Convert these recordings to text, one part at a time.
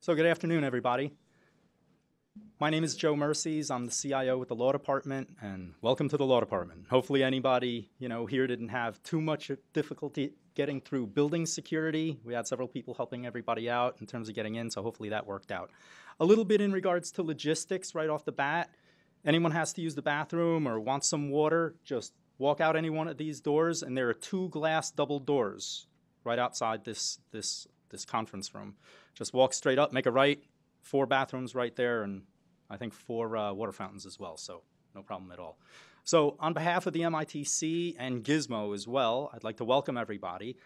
So good afternoon, everybody. My name is Joe Mercies. I'm the CIO with the Law Department, and welcome to the Law Department. Hopefully anybody here didn't have too much difficulty getting through building security. We had several people helping everybody out in terms of getting in, so hopefully that worked out. A little bit in regards to logistics right off the bat. Anyone has to use the bathroom or wants some water, just walk out any one of these doors, and there are 2 glass double doors right outside this conference room. Just walk straight up, make a right, 4 bathrooms right there, and I think 4 water fountains as well, so no problem at all. So on behalf of the MITC and Gizmo as well, I'd like to welcome everybody.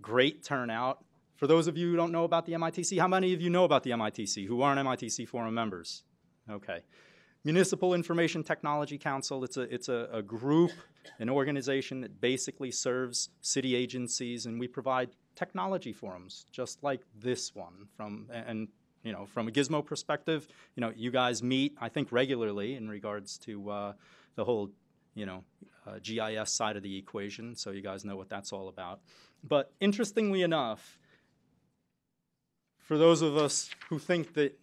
Great turnout. For those of you who don't know about the MITC, how many of you know about the MITC who aren't MITC Forum members? Okay. Municipal Information Technology Council, it's a group, an organization that basically serves city agencies, and we provide technology forums, just like this one. From a Gizmo perspective, you guys meet, I think, regularly in regards to the whole, GIS side of the equation, so you guys know what that's all about. But interestingly enough, for those of us who think that,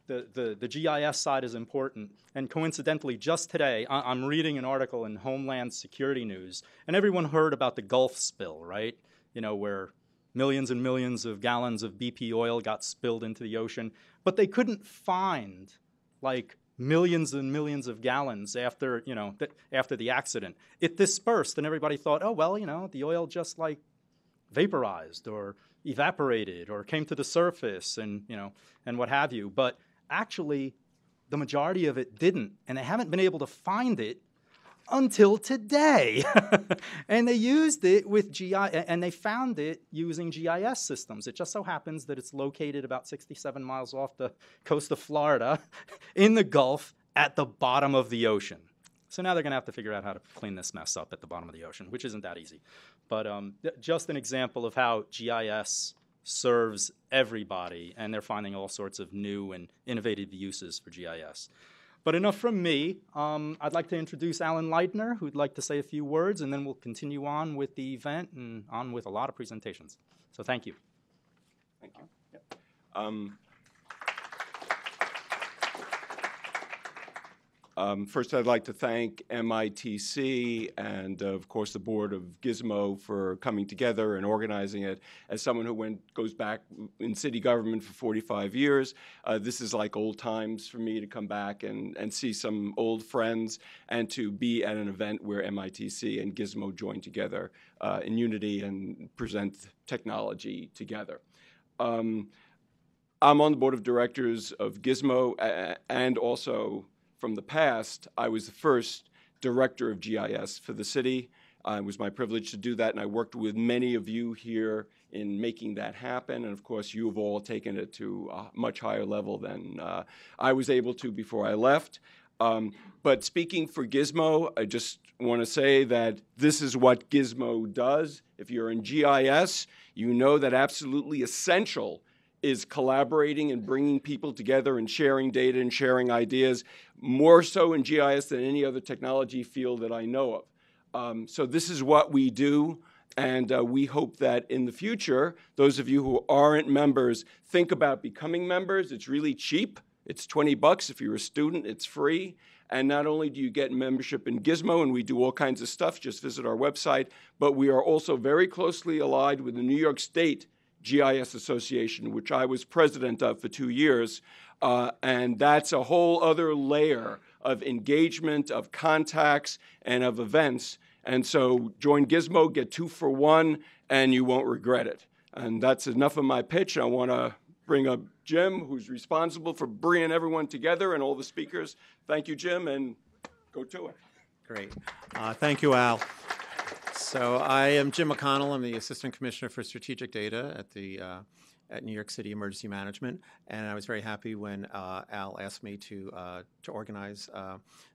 the GIS side is important, and coincidentally, just today, I'm reading an article in Homeland Security News, and everyone heard about the Gulf spill, right? Where millions and millions of gallons of BP oil got spilled into the ocean, but they couldn't find, like, millions and millions of gallons after, after the accident. It dispersed, and everybody thought, oh, well, the oil just, like, vaporized or evaporated or came to the surface and, and what have you. But actually, the majority of it didn't, and they haven't been able to find it until today. And they used it with and they found it using GIS systems. It just so happens that it's located about 67 miles off the coast of Florida in the Gulf at the bottom of the ocean. So now they're going to have to figure out how to clean this mess up at the bottom of the ocean, which isn't that easy. But just an example of how GIS serves everybody, and they're finding all sorts of new and innovative uses for GIS. But enough from me. I'd like to introduce Alan Leitner, who'd like to say a few words, and then we'll continue on with the event and on with a lot of presentations. So thank you. Thank you. Yep. First, I'd like to thank MITC and, of course, the board of Gizmo for coming together and organizing it. As someone who goes back in city government for 45 years, this is like old times for me to come back and see some old friends and to be at an event where MITC and Gizmo join together in unity and present technology together. I'm on the board of directors of Gizmo, and also from the past, I was the first director of GIS for the city. It was my privilege to do that, and I worked with many of you here in making that happen. And of course, you have all taken it to a much higher level than I was able to before I left. But speaking for Gizmo, I just want to say that this is what Gizmo does. If you're in GIS, you know that absolutely essential is collaborating and bringing people together and sharing data and sharing ideas, more so in GIS than any other technology field that I know of. So this is what we do, and we hope that in the future, those of you who aren't members, think about becoming members. It's really cheap. It's $20. If you're a student, it's free. And not only do you get membership in Gizmo, and we do all kinds of stuff, just visit our website, but we are also very closely allied with the New York State GIS Association, which I was president of for 2 years, and that's a whole other layer of engagement, of contacts, and of events. And so join Gizmo, get 2 for 1, and you won't regret it. And that's enough of my pitch. I want to bring up Jim, who's responsible for bringing everyone together and all the speakers. Thank you, Jim, and go to it. Great. Thank you, Al. So I am Jim McConnell. I'm the Assistant Commissioner for Strategic Data at New York City Emergency Management, and I was very happy when Al asked me to organize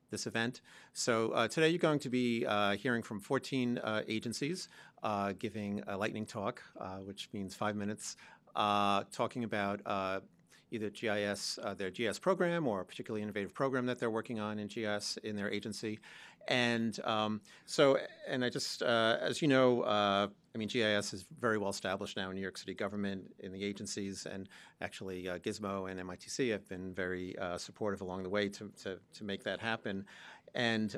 this event. So today you're going to be hearing from 14 agencies giving a lightning talk, which means 5 minutes, talking about either GIS, their GIS program, or a particularly innovative program that they're working on in GIS in their agency. And and I just, as you know, I mean, GIS is very well established now in New York City government, in the agencies, and actually Gizmo and MITC have been very supportive along the way to make that happen. And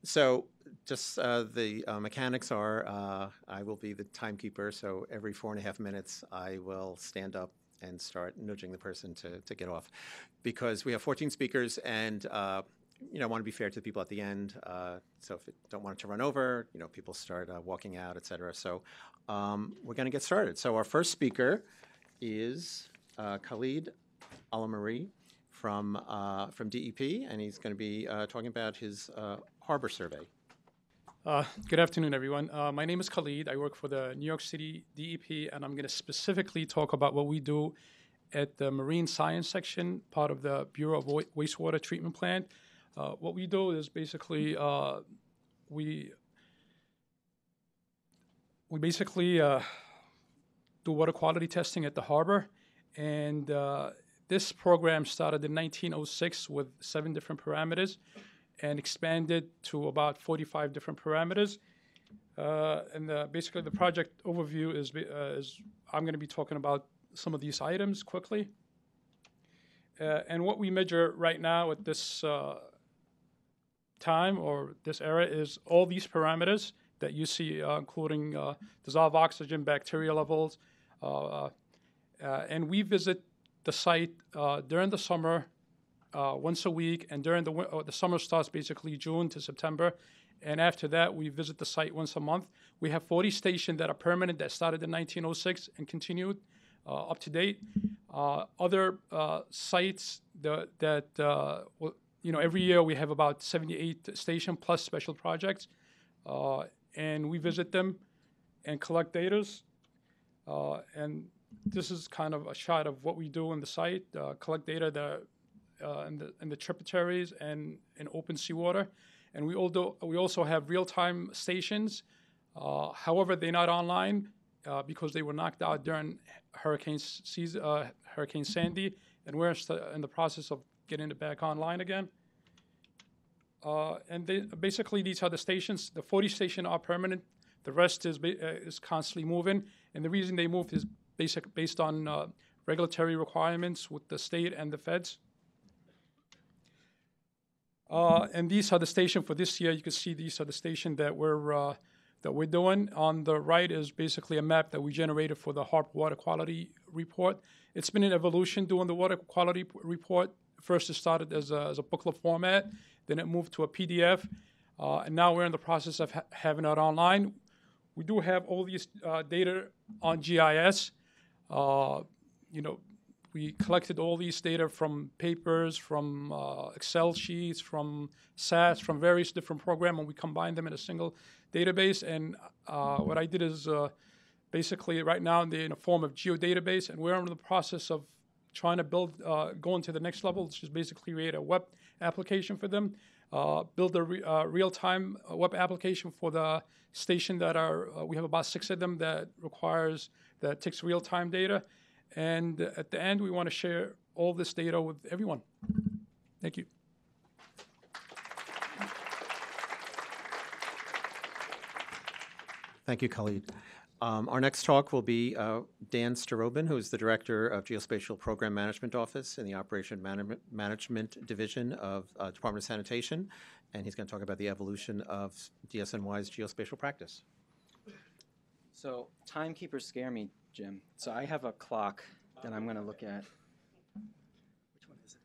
so just the mechanics are, I will be the timekeeper, so every 4.5 minutes I will stand up and start nudging the person to get off. Because we have 14 speakers, and you know, I want to be fair to the people at the end. So if you don't want it to run over, you know, people start walking out, et cetera. So we're going to get started. So our first speaker is Khalid Alamari from DEP, and he's going to be talking about his harbor survey. Good afternoon, everyone. My name is Khalid. I work for the New York City DEP, and I'm going to specifically talk about what we do at the Marine Science section, part of the Bureau of Wastewater Treatment Plant. What we do is basically we basically do water quality testing at the harbor, and this program started in 1906 with 7 different parameters and expanded to about 45 different parameters. And basically the project overview is I'm going to be talking about some of these items quickly. And what we measure right now at this time or this era is all these parameters that you see, including dissolved oxygen, bacteria levels. And we visit the site during the summer once a week, and during the summer starts basically June to September. And after that, we visit the site once a month. We have 40 stations that are permanent that started in 1906 and continued up to date. Other sites that you know, every year we have about 78 stations plus special projects, and we visit them and collect data. And this is kind of a shot of what we do on the site: collect data that in the tributaries and in open seawater. And we also have real-time stations. However, they're not online because they were knocked out during Hurricane Sandy, and we're in the process of getting it back online again. And basically, these are the stations. The 40 stations are permanent. The rest is constantly moving. And the reason they moved is based on regulatory requirements with the state and the feds. And these are the stations for this year. You can see these are the stations that we're doing. On the right is basically a map that we generated for the harbor water quality report. It's been an evolution doing the water quality report. First, it started as a booklet format. Then it moved to a PDF. And now we're in the process of having it online. We do have all these data on GIS. You know, we collected all these data from papers, from Excel sheets, from SAS, from various different programs, and we combined them in a single database. And what I did is basically right now they're in a form of geodatabase, and we're in the process of trying to build, going to the next level, which is basically create a web application for them, build a real-time web application for the station that we have about 6 of them that takes real-time data. And at the end, we want to share all this data with everyone. Thank you. Thank you, Khalid. Our next talk will be Dan Arobin, who is the Director of Geospatial Program Management Office in the Operation Management Division of Department of Sanitation, and he's going to talk about the evolution of DSNY's geospatial practice. So timekeepers scare me, Jim. So I have a clock that I'm going to look at. Which one is it?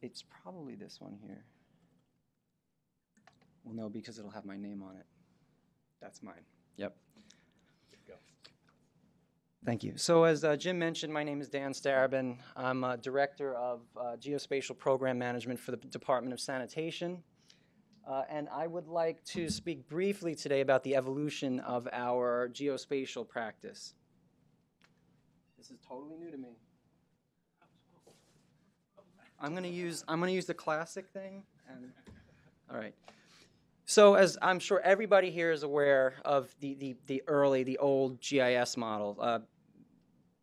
It's probably this one here. Well, no, because it'll have my name on it. That's mine. Yep. Go. Thank you. So as Jim mentioned, my name is Dan Starvin. I'm Director of Geospatial Program Management for the Department of Sanitation. And I would like to speak briefly today about the evolution of our geospatial practice. This is totally new to me. I'm going to use the classic thing. All right. So as I'm sure everybody here is aware of the old GIS model,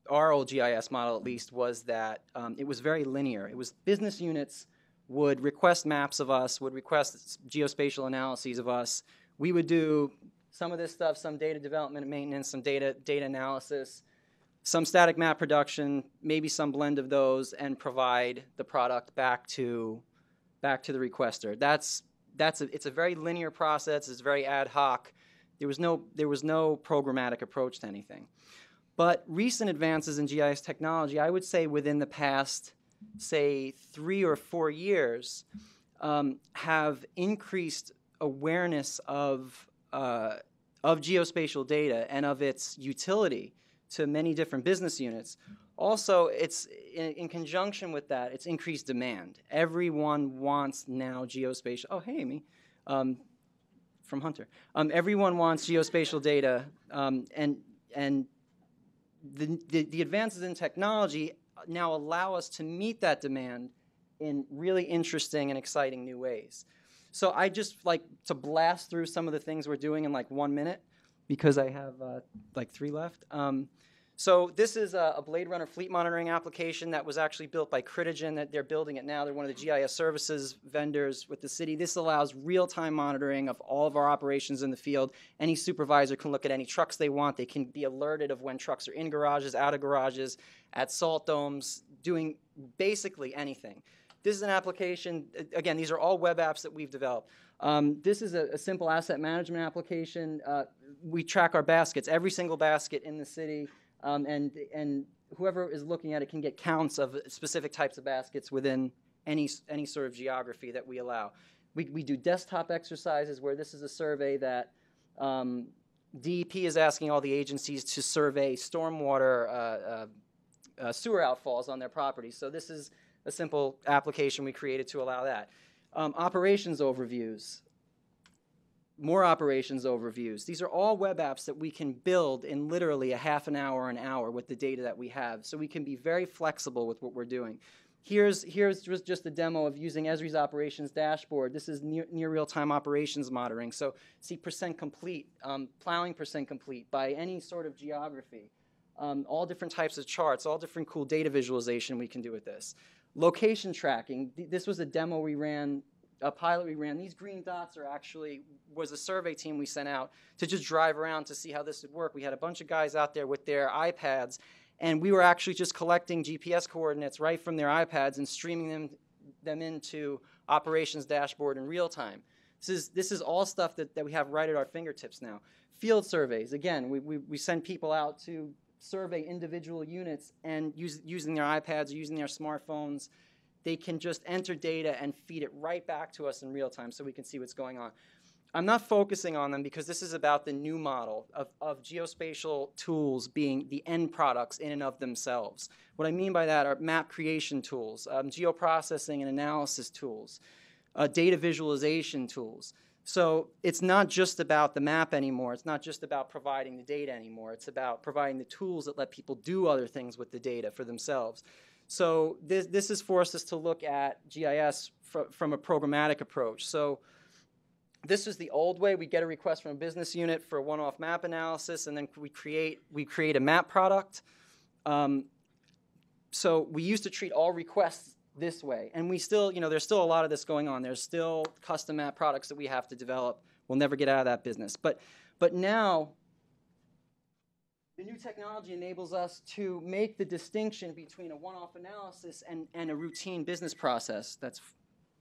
our old GIS model at least was that it was very linear. It was business units would request maps of us, would request geospatial analyses of us. We would do some of this stuff, some data development and maintenance, some data analysis, some static map production, maybe some blend of those, and provide the product back to the requester. It's a very linear process. It's very ad hoc. There was no programmatic approach to anything. But recent advances in GIS technology, I would say within the past, say, 3 or 4 years, have increased awareness of geospatial data and of its utility to many different business units. Also, it's in conjunction with that, it's increased demand. Everyone wants now geospatial. Oh, hey, Amy, from Hunter. Everyone wants geospatial data, and the advances in technology now allow us to meet that demand in really interesting and exciting new ways. So I just like to blast through some of the things we're doing in like 1 minute because I have like 3 left. So this is a Blade Runner fleet monitoring application that was actually built by Critigen. That they're building it now. They're one of the GIS services vendors with the city. This allows real-time monitoring of all of our operations in the field. Any supervisor can look at any trucks they want. They can be alerted of when trucks are in garages, out of garages, at salt domes, doing basically anything. This is an application, again, these are all web apps that we've developed. This is a simple asset management application. We track our baskets, every single basket in the city. And whoever is looking at it can get counts of specific types of baskets within any sort of geography that we allow. We do desktop exercises where this is a survey that DEP is asking all the agencies to survey stormwater sewer outfalls on their property. So this is a simple application we created to allow that. Operations overviews. More operations overviews. These are all web apps that we can build in literally a half an hour, an hour with the data that we have. So we can be very flexible with what we're doing. Here's just a demo of using Esri's operations dashboard. This is near real-time operations monitoring. So see percent complete, plowing percent complete by any sort of geography. All different types of charts, all different cool data visualization we can do with this. Location tracking. This was a demo we ran, a pilot we ran. These green dots was a survey team we sent out to just drive around to see how this would work. We had a bunch of guys out there with their iPads, and we were actually just collecting GPS coordinates right from their iPads and streaming them into operations dashboard in real time. This is all stuff that we have right at our fingertips now. Field surveys, again, we send people out to survey individual units, and using their iPads or using their smartphones, they can just enter data and feed it right back to us in real time so we can see what's going on. I'm not focusing on them because this is about the new model of geospatial tools being the end products in and of themselves. What I mean by that are map creation tools, geoprocessing and analysis tools, data visualization tools. So it's not just about the map anymore. It's not just about providing the data anymore. It's about providing the tools that let people do other things with the data for themselves. So this has forced us to look at GIS from a programmatic approach. So this is the old way. We get a request from a business unit for a one-off map analysis, and then we create a map product. So we used to treat all requests this way, and we still, there's still a lot of this going on. There's still custom map products that we have to develop. We'll never get out of that business. But now, the new technology enables us to make the distinction between a one-off analysis and a routine business process. That's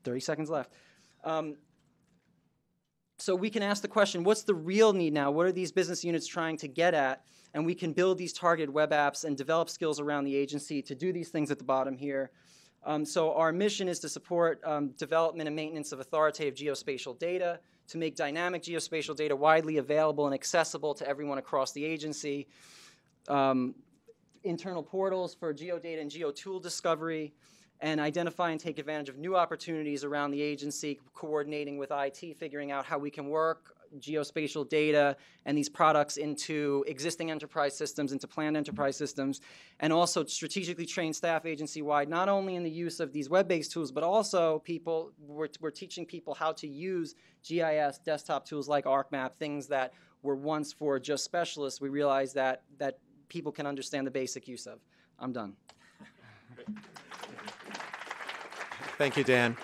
30 seconds left. So we can ask the question, what's the real need now? What are these business units trying to get at? And we can build these targeted web apps and develop skills around the agency to do these things at the bottom here. So our mission is to support development and maintenance of authoritative geospatial data, to make dynamic geospatial data widely available and accessible to everyone across the agency, internal portals for geodata and geotool discovery, and identify and take advantage of new opportunities around the agency, coordinating with IT, figuring out how we can work geospatial data and these products into existing enterprise systems, into planned enterprise systems, and also strategically train staff agency-wide, not only in the use of these web-based tools, but also we're teaching people how to use GIS desktop tools like ArcMap, things that were once for just specialists. We realize that people can understand the basic use of. I'm done. Thank you, Dan.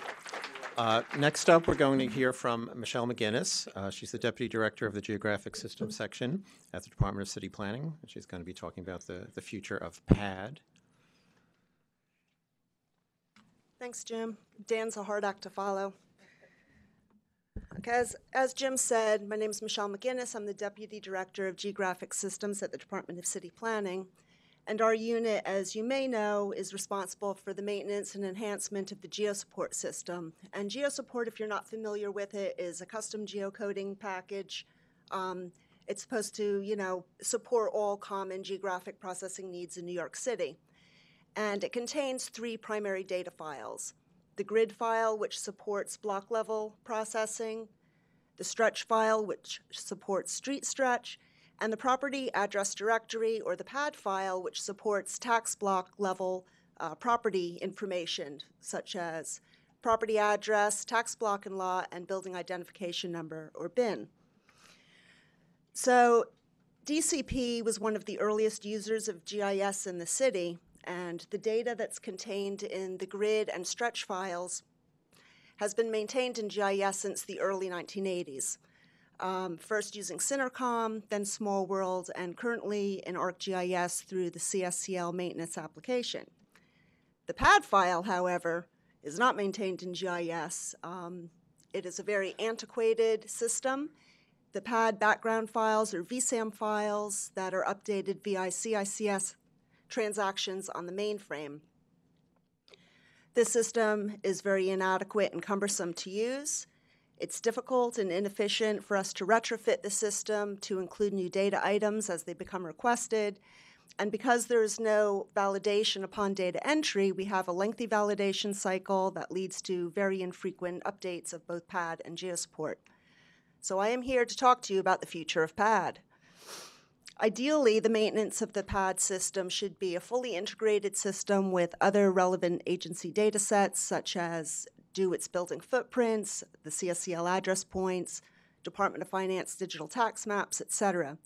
Next up, we're going to hear from Michelle McGinnis. She's the Deputy Director of the Geographic Systems Section at the Department of City Planning. And she's going to be talking about the future of PAD. Thanks, Jim. Dan's a hard act to follow. Okay, as Jim said, my name is Michelle McGinnis. I'm the Deputy Director of Geographic Systems at the Department of City Planning. And our unit, as you may know, is responsible for the maintenance and enhancement of the GeoSupport system. And GeoSupport, if you're not familiar with it, is a custom geocoding package. It's supposed to, support all common geographic processing needs in New York City. And it contains 3 primary data files: the grid file, which supports block level processing, the stretch file, which supports street stretch, and the property address directory, or the PAD file, which supports tax block level property information, such as property address, tax block and lot, and building identification number, or BIN. So DCP was one of the earliest users of GIS in the city, and the data that's contained in the grid and stretch files has been maintained in GIS since the early 1980s. First using Synercom, then Small World, and currently in ArcGIS through the CSCL maintenance application. The PAD file, however, is not maintained in GIS. It is a very antiquated system. The PAD background files are VSAM files that are updated via CICS transactions on the mainframe. This system is very inadequate and cumbersome to use. It's difficult and inefficient for us to retrofit the system to include new data items as they become requested. And because there is no validation upon data entry, we have a lengthy validation cycle that leads to very infrequent updates of both PAD and GeoSupport. So I am here to talk to you about the future of PAD. Ideally, the maintenance of the PAD system should be a fully integrated system with other relevant agency data sets, such as DoITT's building footprints, the CSCL address points, Department of Finance digital tax maps, etc.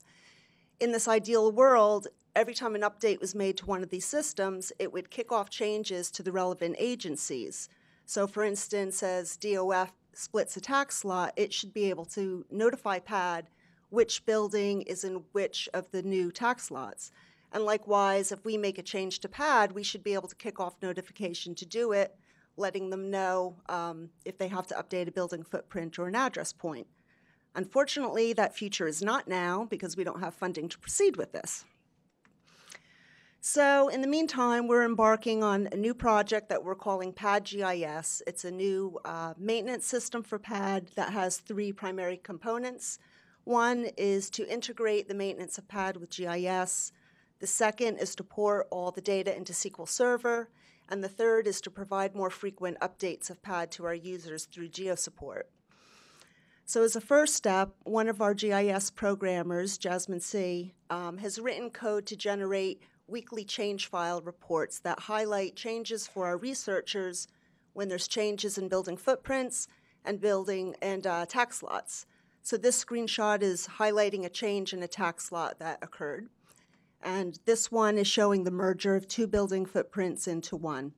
In this ideal world, every time an update was made to one of these systems, it would kick off changes to the relevant agencies. So for instance, as DOF splits a tax lot, it should be able to notify PAD which building is in which of the new tax lots. And likewise, if we make a change to PAD, we should be able to kick off notification to DoITT, letting them know if they have to update a building footprint or an address point. Unfortunately, that future is not now because we don't have funding to proceed with this. So in the meantime, we're embarking on a new project that we're calling PAD GIS. It's a new maintenance system for PAD that has 3 primary components. One is to integrate the maintenance of PAD with GIS. The second is to pour all the data into SQL Server. And the third is to provide more frequent updates of PAD to our users through GeoSupport. So as a first step, one of our GIS programmers, Jasmine C., has written code to generate weekly change file reports that highlight changes for our researchers when there's changes in building footprints and building and tax lots. So this screenshot is highlighting a change in a tax lot that occurred. And this one is showing the merger of 2 building footprints into one.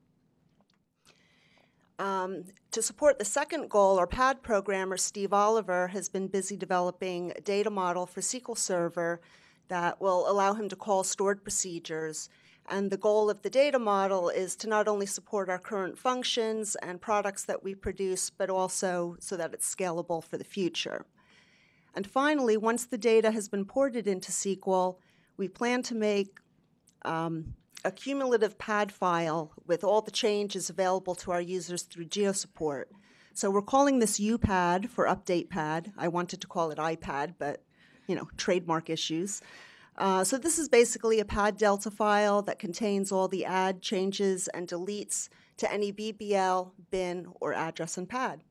To support the second goal, our PAD programmer, Steve Oliver, has been busy developing a data model for SQL Server that will allow him to call stored procedures. And the goal of the data model is to not only support our current functions and products that we produce, but also so that it's scalable for the future. And finally, once the data has been ported into SQL, we plan to make a cumulative PAD file with all the changes available to our users through GeoSupport. So we're calling this UPAD for Update PAD. I wanted to call it iPad, but, trademark issues. So this is basically a PAD Delta file that contains all the add, changes, and deletes to any BBL, bin, or address in PAD.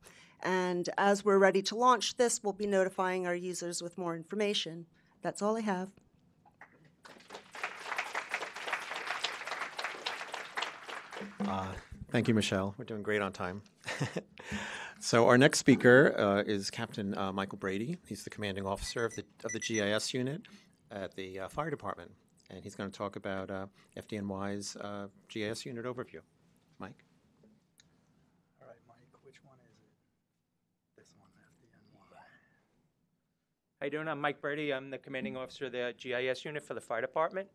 And as we're ready to launch this, we'll be notifying our users with more information. That's all I have. Thank you, Michelle. We're doing great on time. So our next speaker is Captain Michael Brady. He's the commanding officer of the GIS unit at the fire department, and he's going to talk about FDNY's GIS unit overview. Mike? All right, Mike, which one is it? How you doing? I'm Mike Brady. I'm the commanding officer of the GIS unit for the fire department.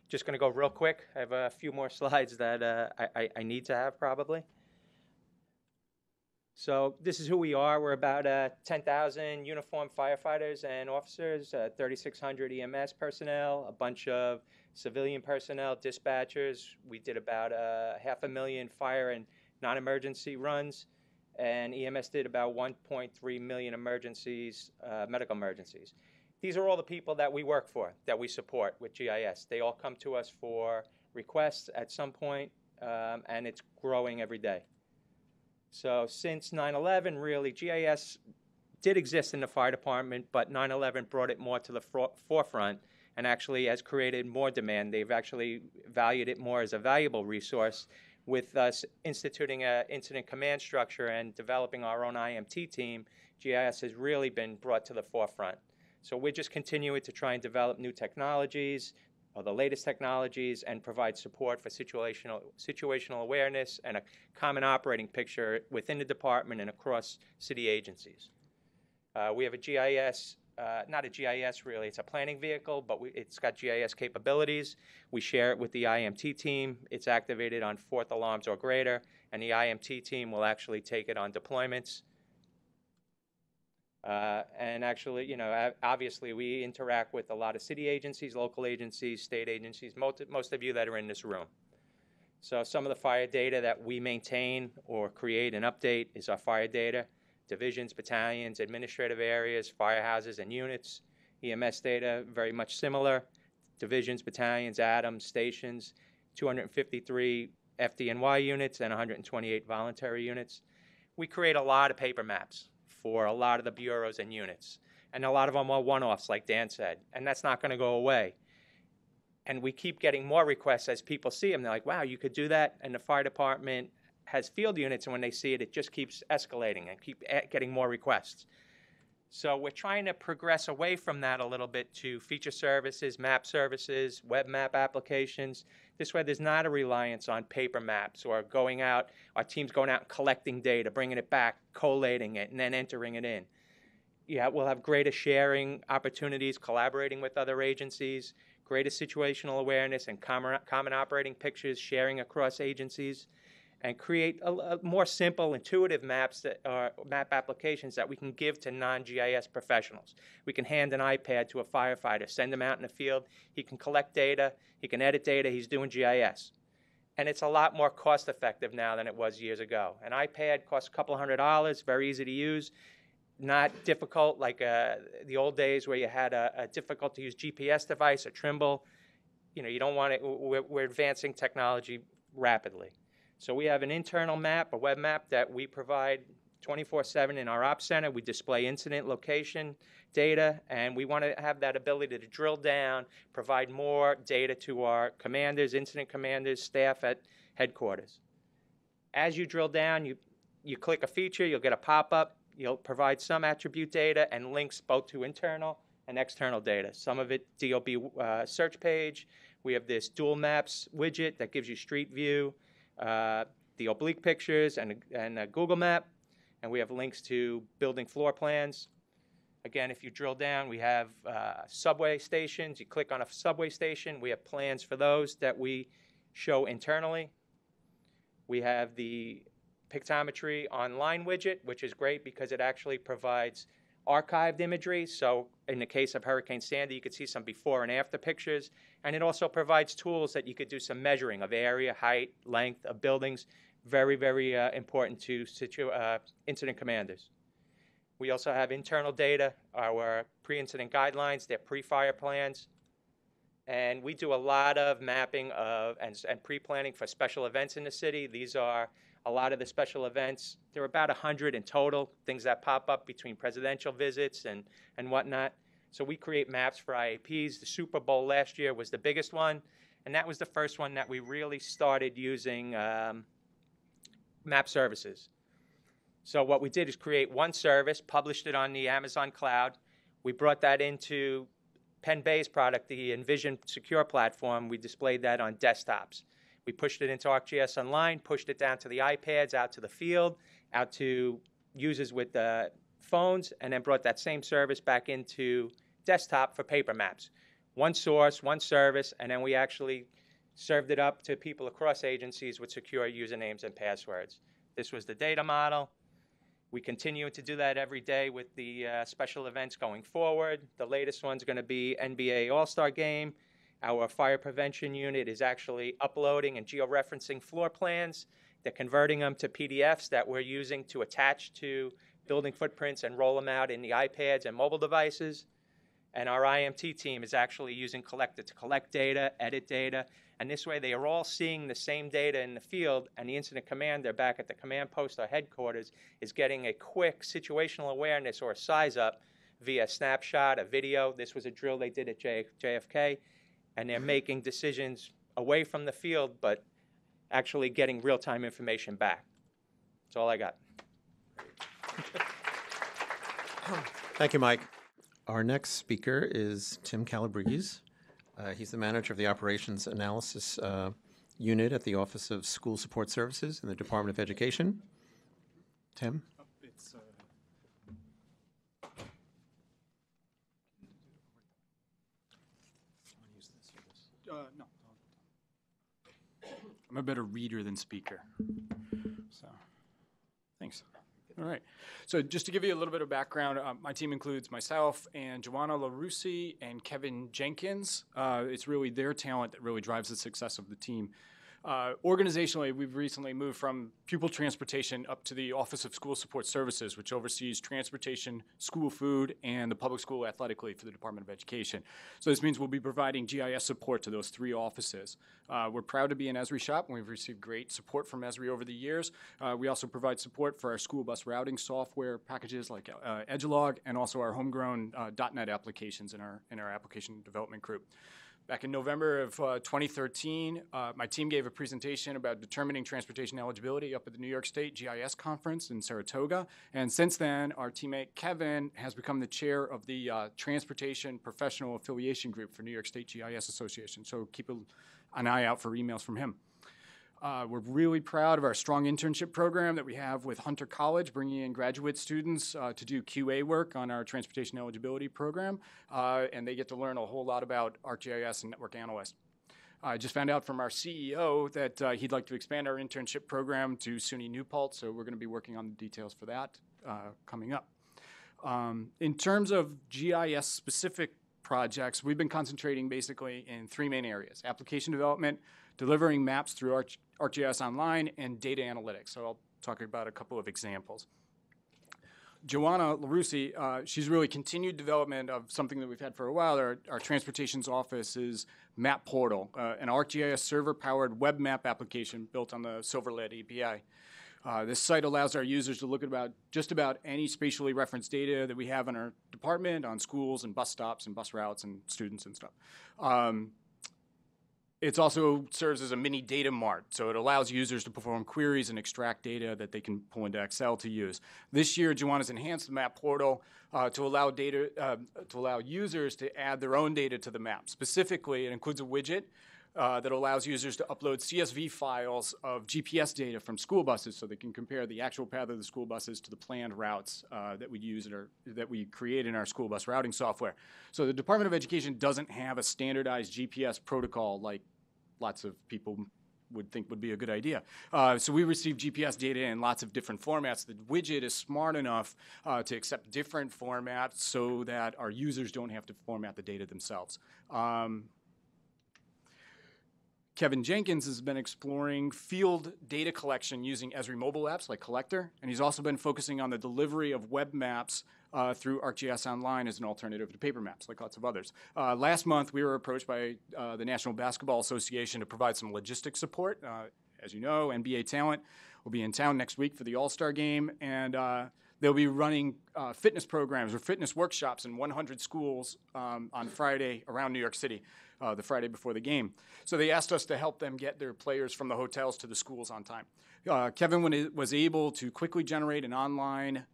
Just going to go real quick. I have a few more slides that I need to have probably. So this is who we are. We're about 10,000 uniformed firefighters and officers, 3,600 EMS personnel, a bunch of civilian personnel, dispatchers. We did about 500,000 fire and non-emergency runs, and EMS did about 1.3 million emergencies, medical emergencies. These are all the people that we work for, that we support with GIS. They all come to us for requests at some point, and it's growing every day. So since 9/11, really, GIS did exist in the fire department, but 9/11 brought it more to the forefront and actually has created more demand. They've actually valued it more as a valuable resource. With us instituting an incident command structure and developing our own IMT team, GIS has really been brought to the forefront. So we're just continuing to try and develop new technologies, or the latest technologies, and provide support for situational awareness and a common operating picture within the department and across city agencies. We have a GIS, not a GIS really, it's a planning vehicle, but it's got GIS capabilities. We share it with the IMT team. It's activated on 4th alarms or greater, and the IMT team will actually take it on deployments. And actually, you know, obviously we interact with a lot of city agencies, local agencies, state agencies, most of you that are in this room. So some of the fire data that we maintain or create and update is our fire data, divisions, battalions, administrative areas, firehouses, and units. EMS data, very much similar. Divisions, battalions, atoms, stations, 253 FDNY units and 128 voluntary units. We create a lot of paper maps for a lot of the bureaus and units. And a lot of them are one-offs, like Dan said, and that's not going to go away. And we keep getting more requests as people see them. They're like, wow, you could do that? And the fire department has field units, and when they see it, it just keeps escalating and keep getting more requests. So we're trying to progress away from that a little bit to feature services, map services, web map applications. This way there's not a reliance on paper maps or going out, our team's going out and collecting data, bringing it back, collating it, and then entering it in. Yeah, we'll have greater sharing opportunities, collaborating with other agencies, greater situational awareness and common operating pictures, sharing across agencies, and create a more simple, intuitive maps that are map applications that we can give to non-GIS professionals. We can hand an iPad to a firefighter, send him out in the field. He can collect data. He can edit data. He's doing GIS. And it's a lot more cost-effective now than it was years ago. An iPad costs a couple $100, very easy to use, not difficult like the old days where you had a difficult-to-use GPS device, a Trimble. You know, you don't want it. We're advancing technology rapidly. So we have an internal map, a web map that we provide 24/7 in our ops center. We display incident location data, and we want to have that ability to drill down, provide more data to our commanders, incident commanders, staff at headquarters. As you drill down, you click a feature, you'll get a pop-up. You'll provide some attribute data and links both to internal and external data. Some of it DOB search page. We have this dual maps widget that gives you street view, the oblique pictures, and a Google map, and we have links to building floor plans. Again, if you drill down, we have subway stations. You click on a subway station. We have plans for those that we show internally. We have the pictometry online widget, which is great because it actually provides archived imagery. So in the case of Hurricane Sandy, you could see some before and after pictures. And it also provides tools that you could do some measuring of area, height, length of buildings. Very, very important to incident commanders. We also have internal data, our pre-incident guidelines, their pre-fire plans. And we do a lot of mapping of and pre-planning for special events in the city. These are a lot of the special events. There are about 100 in total, things that pop up between presidential visits and whatnot. So we create maps for IAPs. The Super Bowl last year was the biggest one, and that was the first one that we really started using map services. So what we did is create one service, published it on the Amazon cloud. We brought that into Penn Bay's product, the Envision Secure platform. We displayed that on desktops. We pushed it into ArcGIS Online, pushed it down to the iPads, out to the field, out to users with phones and then brought that same service back into desktop for paper maps. One source, one service, and then we actually served it up to people across agencies with secure usernames and passwords. This was the data model. We continue to do that every day with the special events going forward. The latest one's going to be NBA All-Star Game. Our fire prevention unit is actually uploading and georeferencing floor plans. They're converting them to PDFs that we're using to attach to building footprints and roll them out in the iPads and mobile devices. And our IMT team is actually using Collector to collect data, edit data, and this way they are all seeing the same data in the field, and the incident commander back at the command post or headquarters is getting a quick situational awareness or a size up via snapshot, a video. This was a drill they did at JFK, and they're making decisions away from the field, but actually getting real-time information back. That's all I got. Thank you, Mike. Our next speaker is Tim Calabrese. He's the manager of the Operations Analysis Unit at the Office of School Support Services in the Department of Education. Tim? No. I'm a better reader than speaker. So, thanks. All right. So just to give you a little bit of background, my team includes myself and Joanna LaRusi and Kevin Jenkins. It's really their talent that really drives the success of the team. Organizationally, we've recently moved from pupil transportation up to the Office of School Support Services, which oversees transportation, school food, and the public school athletic league for the Department of Education. So this means we'll be providing GIS support to those three offices. We're proud to be an Esri shop, and we've received great support from Esri over the years. We also provide support for our school bus routing software packages like Edgelog, and also our homegrown .NET applications in our application development group. Back in November of 2013, my team gave a presentation about determining transportation eligibility up at the New York State GIS conference in Saratoga. And since then, our teammate Kevin has become the chair of the Transportation Professional Affiliation Group for New York State GIS Association. So keep an eye out for emails from him. We're really proud of our strong internship program that we have with Hunter College, bringing in graduate students to do QA work on our transportation eligibility program, and they get to learn a whole lot about ArcGIS and Network Analyst. I just found out from our CEO that he'd like to expand our internship program to SUNY New Paltz, so we're going to be working on the details for that coming up. In terms of GIS-specific projects, we've been concentrating basically in three main areas: application development, delivering maps through ArcGIS Online, and data analytics. So I'll talk about a couple of examples. Joanna LaRusi, she's really continued development of something that we've had for a while. Our Transportation's Office's map portal, an ArcGIS server-powered web map application built on the Silverlit API. This site allows our users to look at just about any spatially referenced data that we have in our department, on schools and bus stops and bus routes and students and stuff. It also serves as a mini data mart, so it allows users to perform queries and extract data that they can pull into Excel to use. This year, Joanna's enhanced the map portal to allow users to add their own data to the map. Specifically, it includes a widget that allows users to upload CSV files of GPS data from school buses, so they can compare the actual path of the school buses to the planned routes that we create in our school bus routing software. So the Department of Education doesn't have a standardized GPS protocol like lots of people would think would be a good idea. So we receive GPS data in lots of different formats. The widget is smart enough to accept different formats so that our users don't have to format the data themselves. Kevin Jenkins has been exploring field data collection using Esri mobile apps like Collector, and he's also been focusing on the delivery of web maps through ArcGIS Online as an alternative to paper maps, like lots of others. Last month, we were approached by the National Basketball Association to provide some logistics support. As you know, NBA talent will be in town next week for the All-Star Game, and they'll be running fitness programs or fitness workshops in 100 schools on Friday around New York City, the Friday before the game. So they asked us to help them get their players from the hotels to the schools on time. Kevin was able to quickly generate an online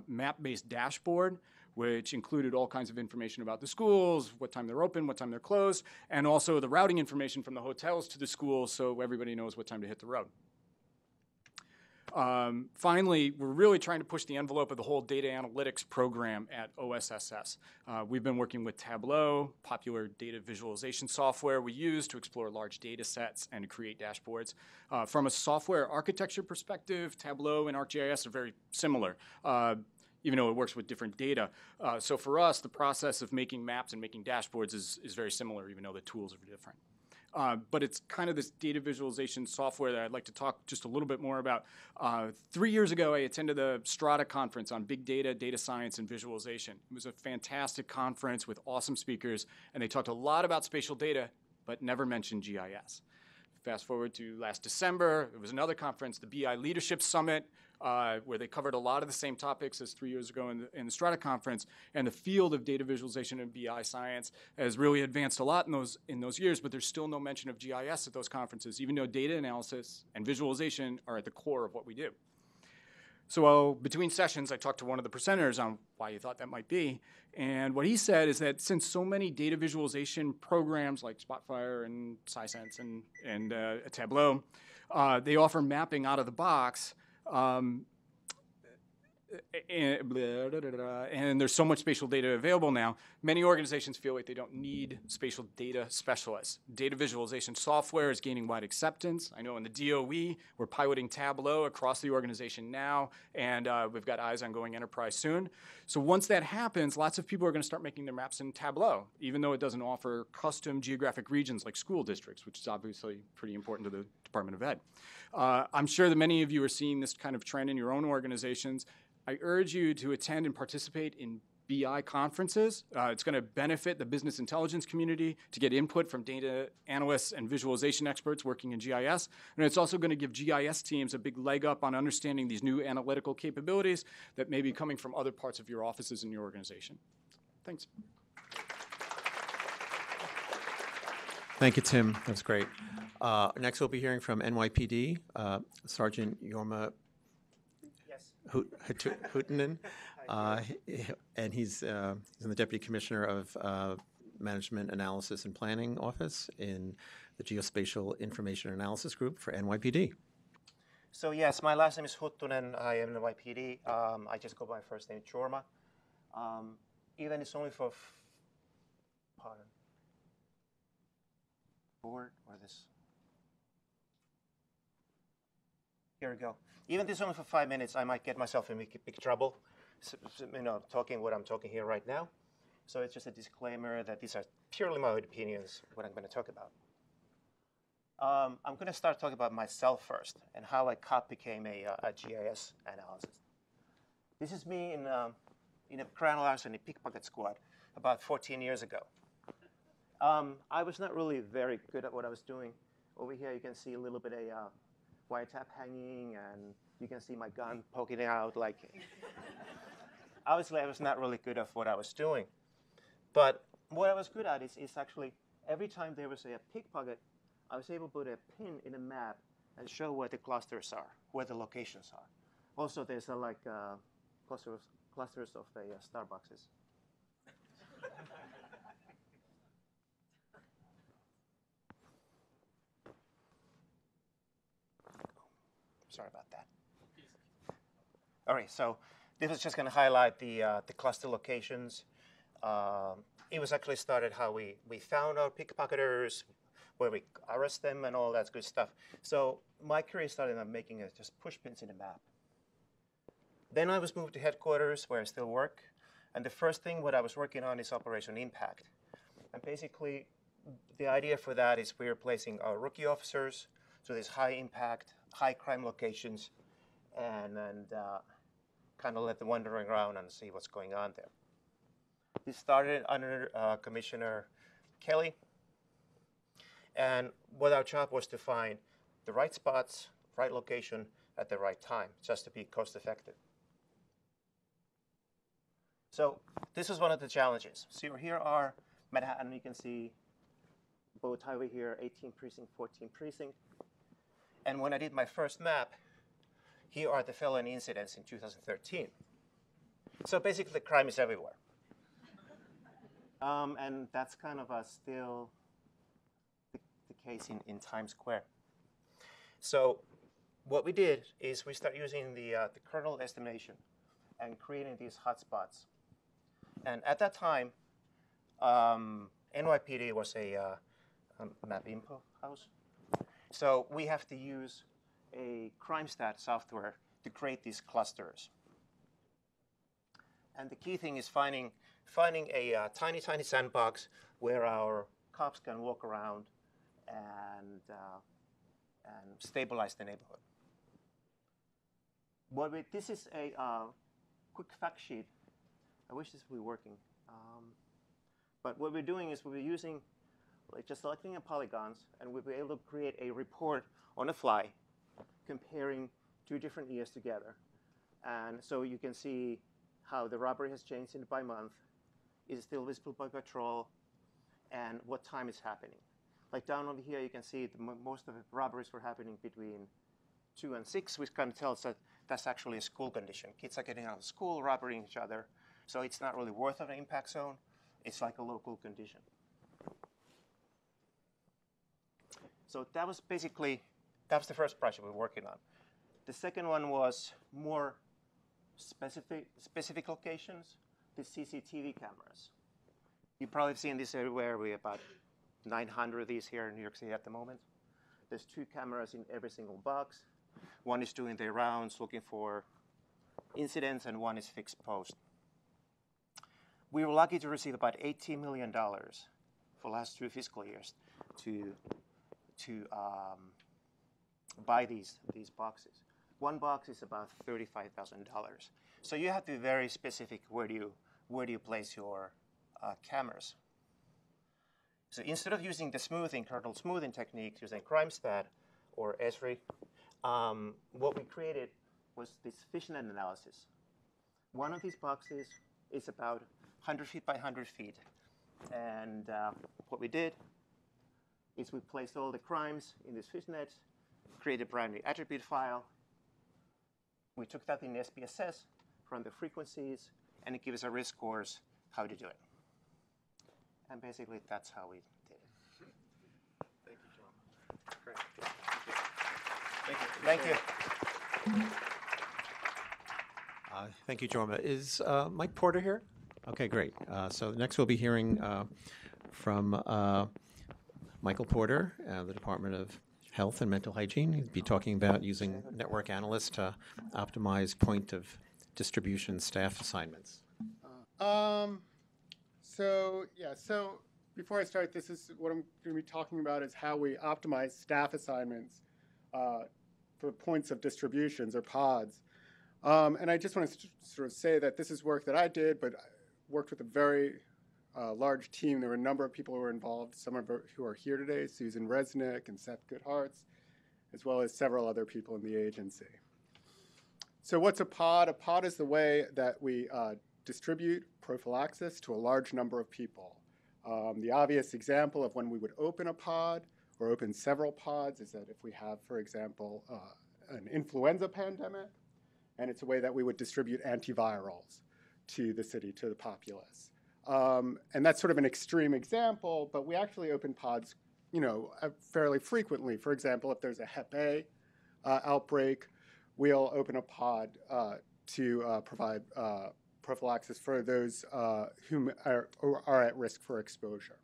map-based dashboard, which included all kinds of information about the schools, what time they're open, what time they're closed, and also the routing information from the hotels to the schools so everybody knows what time to hit the road. Finally, we're really trying to push the envelope of the whole data analytics program at OSSS. We've been working with Tableau, popular data visualization software we use to explore large data sets and to create dashboards. From a software architecture perspective, Tableau and ArcGIS are very similar, even though it works with different data. So for us, the process of making maps and making dashboards is very similar, even though the tools are different. But it's kind of this data visualization software that I'd like to talk just a little bit more about. 3 years ago, I attended the Strata conference on big data, data science, and visualization. It was a fantastic conference with awesome speakers, and they talked a lot about spatial data, but never mentioned GIS. Fast forward to last December, there was another conference, the BI Leadership Summit, where they covered a lot of the same topics as 3 years ago in the Strata conference, and the field of data visualization and BI science has really advanced a lot in those years, but there's still no mention of GIS at those conferences, even though data analysis and visualization are at the core of what we do. So between sessions, I talked to one of the presenters on why he thought that might be, and what he said is that since so many data visualization programs like Spotfire and SciSense and Tableau, they offer mapping out of the box, and there's so much spatial data available now, many organizations feel like they don't need spatial data specialists. Data visualization software is gaining wide acceptance. I know in the DOE, we're piloting Tableau across the organization now, and we've got eyes on going enterprise soon. So once that happens, lots of people are going to start making their maps in Tableau, even though it doesn't offer custom geographic regions like school districts, which is obviously pretty important to the Department of Ed. I'm sure that many of you are seeing this kind of trend in your own organizations. I urge you to attend and participate in BI conferences. It's going to benefit the business intelligence community to get input from data analysts and visualization experts working in GIS. And it's also going to give GIS teams a big leg up on understanding these new analytical capabilities that may be coming from other parts of your offices in your organization. Thanks. Thank you, Tim. That was great. Next, we'll be hearing from NYPD, Sergeant Jorma Huuttinen, and he's the Deputy Commissioner of Management Analysis and Planning Office in the Geospatial Information Analysis Group for NYPD. So yes, my last name is Huuttinen. I am NYPD. I just go by my first name, Jorma. Even it's only for, forward or this. Here we go. Even this is only for 5 minutes, I might get myself in big trouble, talking what I'm talking here right now. So it's just a disclaimer that these are purely my opinions, what I'm going to talk about. I'm going to start talking about myself first and how I became a GIS analyst. This is me in a crime larceny pickpocket squad about 14 years ago. I was not really very good at what I was doing. Over here you can see a little bit of wiretap hanging, and you can see my gun poking out. Like, obviously, I was not really good at what I was doing. But what I was good at is actually every time there was a pickpocket, I was able to put a pin in a map and show where the clusters are, where the locations are. Also, there's clusters of Starbucks. Sorry about that. All right, so this is just going to highlight the cluster locations. It was actually started how we found our pickpocketers, where we arrest them, and all that good stuff. So my career started on making just push pins in a map. Then I was moved to headquarters, where I still work. And the first thing what I was working on is Operation Impact. And basically, the idea for that is we're placing our rookie officers to these high impact, high crime locations, and kind of let them wander around and see what's going on there. This started under Commissioner Kelly, and what our job was to find the right spots, right location at the right time, just to be cost effective. So this is one of the challenges. So here are Manhattan, you can see both highway here, 18 precinct, 14 precinct. And when I did my first map, here are the felony incidents in 2013. So basically, crime is everywhere. And that's kind of still the case in Times Square. So what we did is we start using the kernel estimation and creating these hotspots. And at that time, NYPD was a map info house. So we have to use a crime stat software to create these clusters. And the key thing is finding a tiny, tiny sandbox where our cops can walk around and stabilize the neighborhood. This is a quick fact sheet. I wish this would be working. But what we're doing is we're using, just selecting polygons, and we'll be able to create a report on the fly comparing 2 different years together. And so you can see how the robbery has changed by month, is still visible by patrol, and what time it's happening. Like down over here, you can see most of the robberies were happening between 2 and 6, which kind of tells that that's actually a school condition. Kids are getting out of school, robbing each other. So it's not really worth of an impact zone. It's like a local condition. So that was the first project we were working on. The second one was more specific locations, the CCTV cameras. You've probably seen this everywhere. We have about 900 of these here in New York City at the moment. There's 2 cameras in every single box. One is doing their rounds, looking for incidents, and one is fixed post. We were lucky to receive about $18 million for the last 2 fiscal years to buy these boxes. One box is about $35,000. So you have to be very specific where do you place your cameras. So instead of using the kernel smoothing technique, using CrimeStat or Esri, what we created was this fishnet analysis. One of these boxes is about 100 feet by 100 feet. And what we did is we placed all the crimes in this fishnet, created a brand new attribute file. We took that in SPSS, run the frequencies, and it gives us a risk scores how to do it. And basically, that's how we did it. Thank you, John. Great. Thank you. Thank you, Jorma. Is Mike Porter here? Okay, great. So next we'll be hearing from Michael Porter, the Department of Health and Mental Hygiene. He'll be talking about using network analysts to optimize point of distribution staff assignments. So before I start, this is what I'm going to be talking about is how we optimize staff assignments for points of distributions or pods. And I just want to sort of say that this is work that I did, but I worked with a very large team. There were a number of people who were involved, some of who are here today, Susan Resnick and Seth Goodharts, as well as several other people in the agency. So what's a pod? A pod is the way that we distribute prophylaxis to a large number of people. The obvious example of when we would open a pod or open several pods is that if we have, for example, an influenza pandemic, and it's a way that we would distribute antivirals to the city, to the populace. And that's sort of an extreme example, but we actually open pods, fairly frequently. For example, if there's a Hep A outbreak, we'll open a pod to provide prophylaxis for those who are at risk for exposure.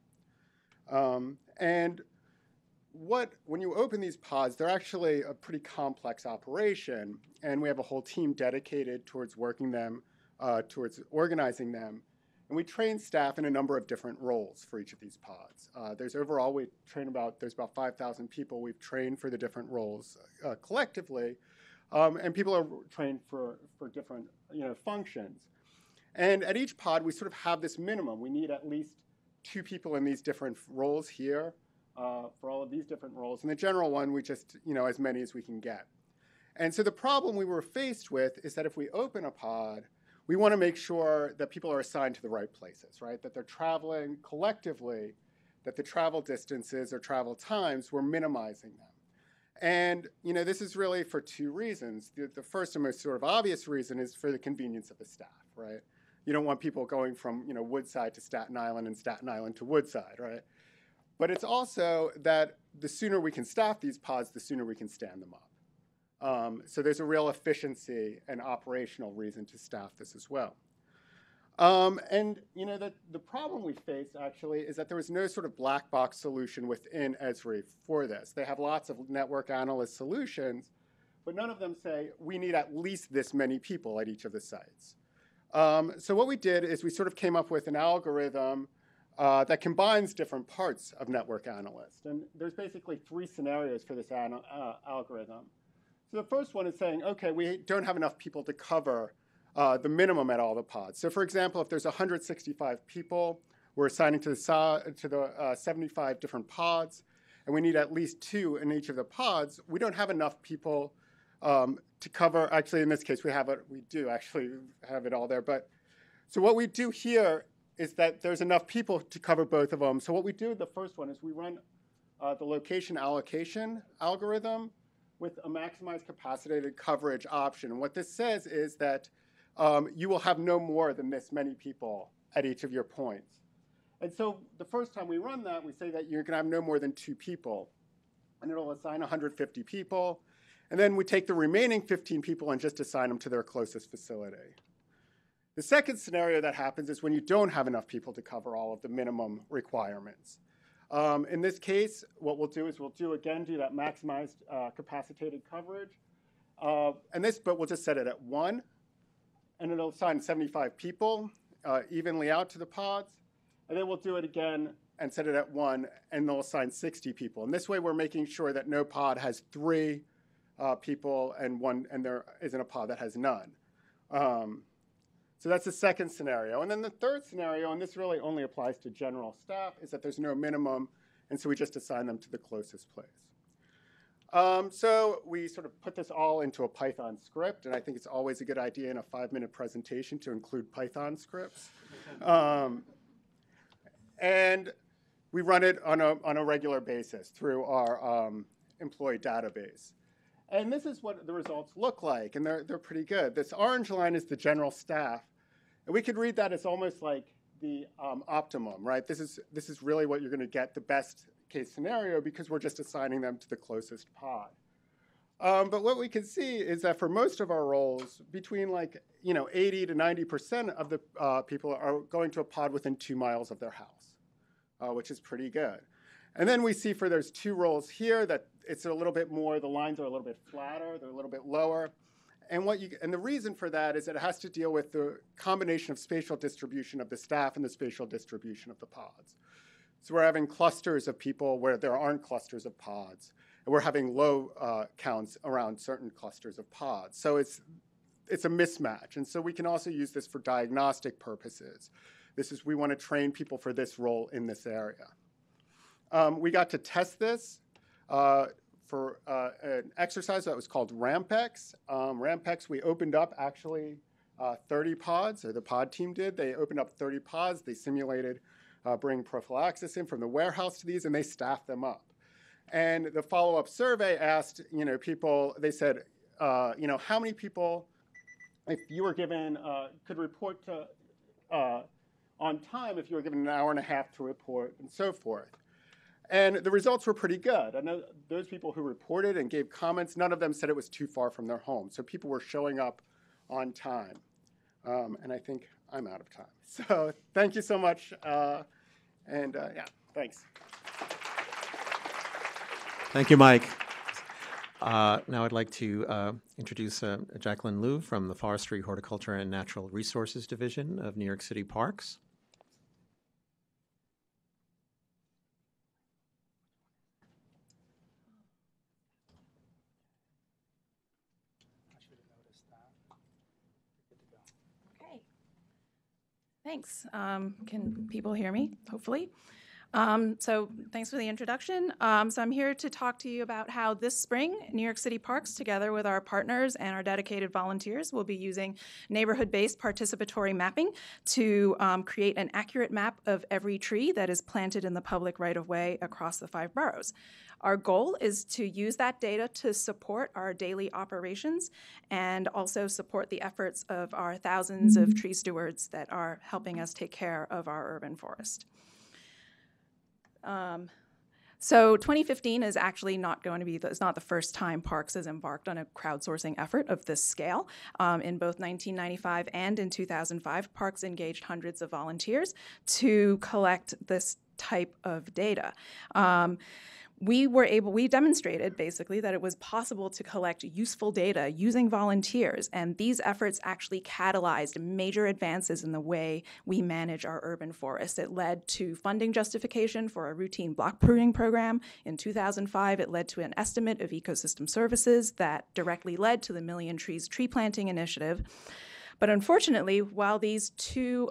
And when you open these pods, they're actually a pretty complex operation, and we have a whole team dedicated towards working them, towards organizing them. And we train staff in a number of different roles for each of these pods. There's about 5,000 people we've trained for the different roles collectively, and people are trained for different functions. And at each pod, we sort of have this minimum. We need at least 2 people in these different roles here for all of these different roles. And the general one, we just, as many as we can get. And so the problem we were faced with is that if we open a pod, we want to make sure that people are assigned to the right places, right? That they're traveling collectively, that the travel distances or travel times, we're minimizing them. And, this is really for 2 reasons. The first and most sort of obvious reason is for the convenience of the staff, right? You don't want people going from, Woodside to Staten Island and Staten Island to Woodside, right? But it's also that the sooner we can staff these pods, the sooner we can stand them up. So there's a real efficiency and operational reason to staff this as well. And the problem we faced actually is that there was no sort of black box solution within Esri for this. They have lots of network analyst solutions, but none of them say we need at least this many people at each of the sites. So what we did is we sort of came up with an algorithm that combines different parts of network analyst. And there's basically 3 scenarios for this algorithm. So the first one is saying, okay, we don't have enough people to cover the minimum at all the pods. So for example, if there's 165 people, we're assigning to the 75 different pods, and we need at least 2 in each of the pods. We don't have enough people to cover. Actually, in this case, we do actually have it all there. But so what we do here is that there's enough people to cover both of them. So what we do, the first one, is we run the location allocation algorithm with a maximized capacitated coverage option. And what this says is that you will have no more than this many people at each of your points. And so the first time we run that, we say that you're going to have no more than 2 people. And it'll assign 150 people. And then we take the remaining 15 people and just assign them to their closest facility. The second scenario that happens is when you don't have enough people to cover all of the minimum requirements. In this case, what we'll do is we'll do that maximized capacitated coverage. But we'll just set it at 1. And it'll assign 75 people evenly out to the pods. And then we'll do it again and set it at 1, and they'll assign 60 people. And this way, we're making sure that no pod has 3 people and there isn't a pod that has none. So that's the second scenario. And then the third scenario, and this really only applies to general staff, is that there's no minimum, and so we just assign them to the closest place. So we sort of put this all into a Python script, and I think it's always a good idea in a 5-minute presentation to include Python scripts. And we run it on a regular basis through our employee database. And this is what the results look like, and they're pretty good. This orange line is the general staff, and we could read that as almost like the optimum, right? This is really what you're going to get, the best case scenario, because we're just assigning them to the closest pod. But what we can see is that for most of our roles, between 80 to 90% of the people are going to a pod within 2 miles of their house, which is pretty good. And then we see for those 2 roles here that it's a little bit more, the lines are a little bit flatter, they're a little bit lower. And the reason for that is that it has to deal with the combination of spatial distribution of the staff and the spatial distribution of the pods. So we're having clusters of people where there aren't clusters of pods. And we're having low counts around certain clusters of pods. So it's a mismatch. And so we can also use this for diagnostic purposes. We want to train people for this role in this area. We got to test this for an exercise that was called RAMPEX. RAMPEX, we opened up actually 30 pods, or the pod team did. They opened up 30 pods. They simulated bringing prophylaxis in from the warehouse to these, and they staffed them up. And the follow-up survey asked, people, they said, how many people, if you were given, could report to on time if you were given an hour and a half to report, and so forth. And the results were pretty good. I know those people who reported and gave comments, none of them said it was too far from their home. So people were showing up on time. And I think I'm out of time. So thank you so much. Thanks. Thank you, Mike. Now I'd like to introduce Jacqueline Liu from the Forestry, Horticulture, and Natural Resources Division of New York City Parks. Okay. Thanks. Can people hear me, hopefully? So thanks for the introduction. So I'm here to talk to you about how this spring, New York City Parks, together with our partners and our dedicated volunteers, will be using neighborhood-based participatory mapping to create an accurate map of every tree that is planted in the public right-of-way across the 5 boroughs. Our goal is to use that data to support our daily operations and also support the efforts of our thousands of tree stewards that are helping us take care of our urban forest. So 2015 is actually not going to be, it's not the first time Parks has embarked on a crowdsourcing effort of this scale. In both 1995 and in 2005, Parks engaged hundreds of volunteers to collect this type of data. We demonstrated basically that it was possible to collect useful data using volunteers, and these efforts actually catalyzed major advances in the way we manage our urban forests. It led to funding justification for a routine block pruning program. In 2005, it led to an estimate of ecosystem services that directly led to the Million Trees Tree Planting Initiative. But unfortunately, while these two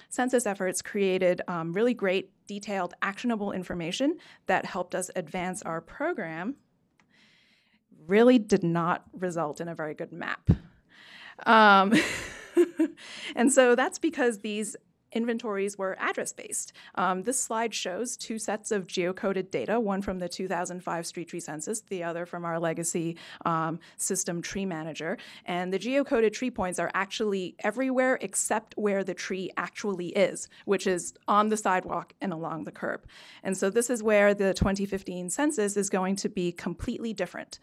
census efforts created really great, detailed, actionable information that helped us advance our program, really did not result in a very good map. And so that's because these inventories were address-based. This slide shows two sets of geocoded data, one from the 2005 street tree census, the other from our legacy system tree manager. And the geocoded tree points are actually everywhere except where the tree actually is, which is on the sidewalk and along the curb. And so this is where the 2015 census is going to be completely different.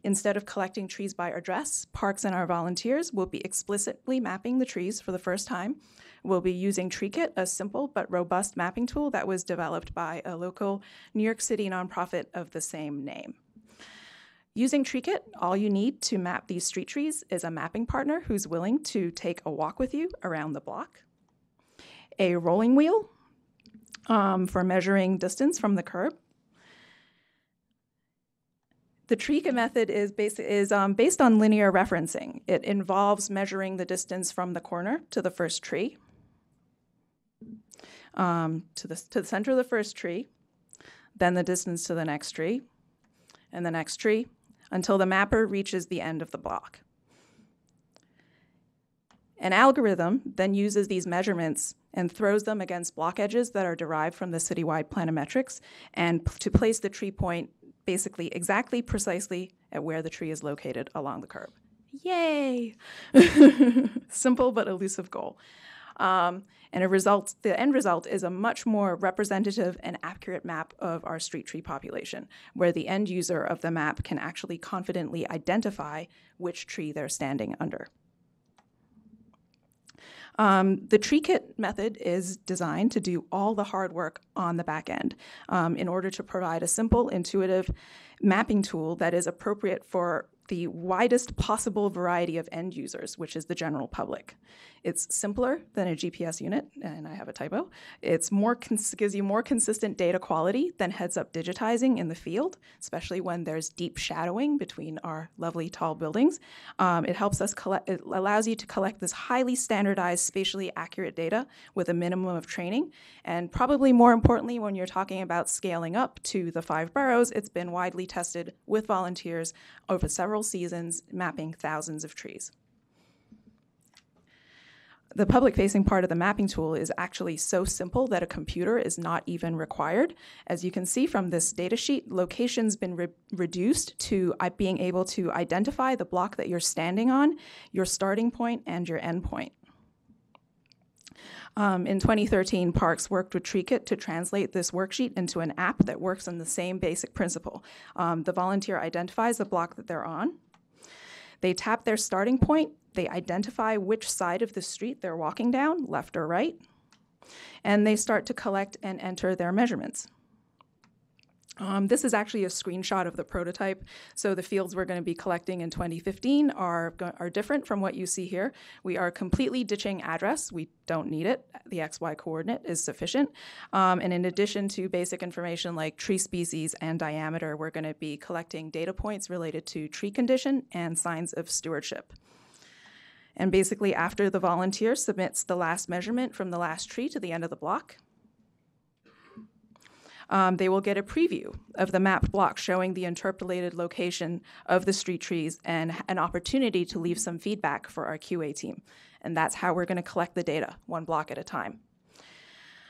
Instead of collecting trees by address, Parks and our volunteers will be explicitly mapping the trees for the first time. We'll be using TreeKit, a simple but robust mapping tool that was developed by a local New York City nonprofit of the same name. Using TreeKit, all you need to map these street trees is a mapping partner who's willing to take a walk with you around the block, a rolling wheel for measuring distance from the curb. The TreeKit method is based on linear referencing. It involves measuring the distance from the corner to the first tree, to the center of the first tree, then the distance to the next tree, and the next tree, until the mapper reaches the end of the block. An algorithm then uses these measurements and throws them against block edges that are derived from the citywide planimetrics and to place the tree point basically exactly precisely at where the tree is located along the curb. Yay! Simple but elusive goal. And the end result is a much more representative and accurate map of our street tree population, where the end user of the map can actually confidently identify which tree they're standing under. The TreeKit method is designed to do all the hard work on the back end in order to provide a simple, intuitive mapping tool that is appropriate for the widest possible variety of end users, which is the general public. It's simpler than a GPS unit, and I have a typo. It's gives you more consistent data quality than heads-up digitizing in the field, especially when there's deep shadowing between our lovely tall buildings. It allows you to collect this highly standardized, spatially accurate data with a minimum of training. And probably more importantly, when you're talking about scaling up to the 5 boroughs, it's been widely tested with volunteers over several seasons, mapping thousands of trees. The public-facing part of the mapping tool is actually so simple that a computer is not even required. As you can see from this data sheet, location's been reduced to being able to identify the block that you're standing on, your starting point, and your end point. In 2013, Parks worked with TreeKit to translate this worksheet into an app that works on the same basic principle. The volunteer identifies the block that they're on. They tap their starting point. They identify which side of the street they're walking down, left or right, and they start to collect and enter their measurements. This is actually a screenshot of the prototype. So the fields we're going to be collecting in 2015 are different from what you see here. We are completely ditching address. We don't need it. The XY coordinate is sufficient. And in addition to basic information like tree species and diameter, we're going to be collecting data points related to tree condition and signs of stewardship. And basically, after the volunteer submits the last measurement from the last tree to the end of the block, they will get a preview of the mapped block showing the interpolated location of the street trees and an opportunity to leave some feedback for our QA team. And that's how we're going to collect the data, one block at a time.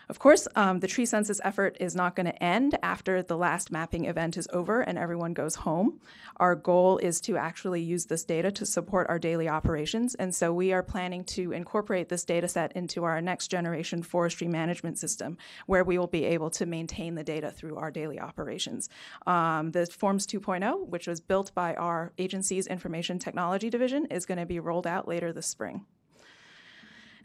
Of course, the tree census effort is not going to end after the last mapping event is over and everyone goes home. Our goal is to actually use this data to support our daily operations, and so we are planning to incorporate this data set into our next generation forestry management system, where we will be able to maintain the data through our daily operations. The Forms 2.0, which was built by our agency's Information Technology Division, is going to be rolled out later this spring.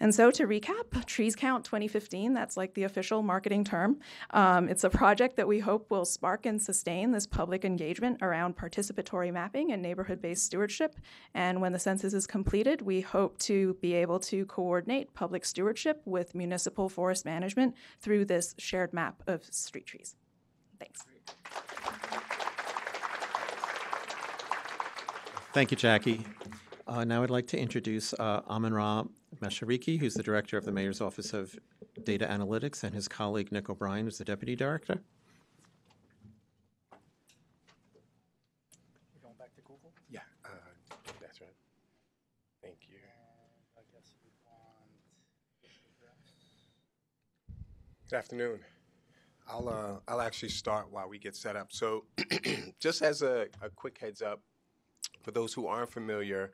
And so to recap, Trees Count 2015, that's like the official marketing term. It's a project that we hope will spark and sustain this public engagement around participatory mapping and neighborhood-based stewardship. And when the census is completed, we hope to be able to coordinate public stewardship with municipal forest management through this shared map of street trees. Thanks. Thank you, Jackie. Now I'd like to introduce Amin-Ra Mashariki, who's the director of the Mayor's Office of Data Analytics, and his colleague Nick O'Brien, who's the deputy director. We're going back to Google? Yeah, that's right. Thank you. I guess we want Good afternoon. I'll actually start while we get set up. So just as a quick heads up, for those who aren't familiar,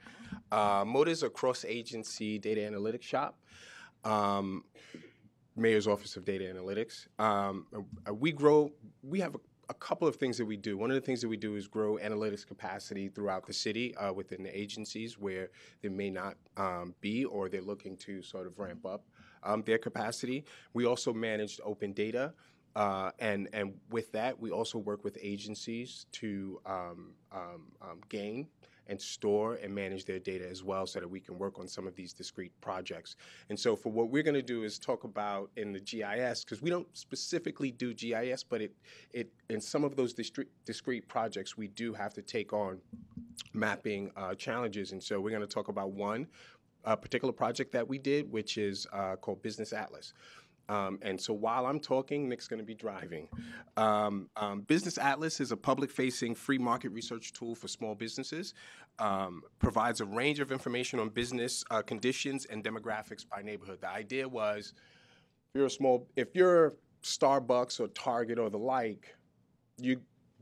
MODA is a cross-agency data analytics shop, Mayor's Office of Data Analytics. We have a couple of things that we do. One of the things that we do is grow analytics capacity throughout the city within the agencies where there may not be, or they're looking to sort of ramp up their capacity. We also manage open data. And with that, we also work with agencies to gain and store and manage their data as well, so that we can work on some of these discrete projects. And so for what we're going to do is talk about in the GIS, because we don't specifically do GIS, but in some of those discrete projects, we do have to take on mapping challenges. And so we're going to talk about one particular project that we did, which is called Business Atlas. And so while I'm talking, Nick's going to be driving. Business Atlas is a public-facing free market research tool for small businesses. Provides a range of information on business conditions and demographics by neighborhood. The idea was, if you're Starbucks or Target or the like,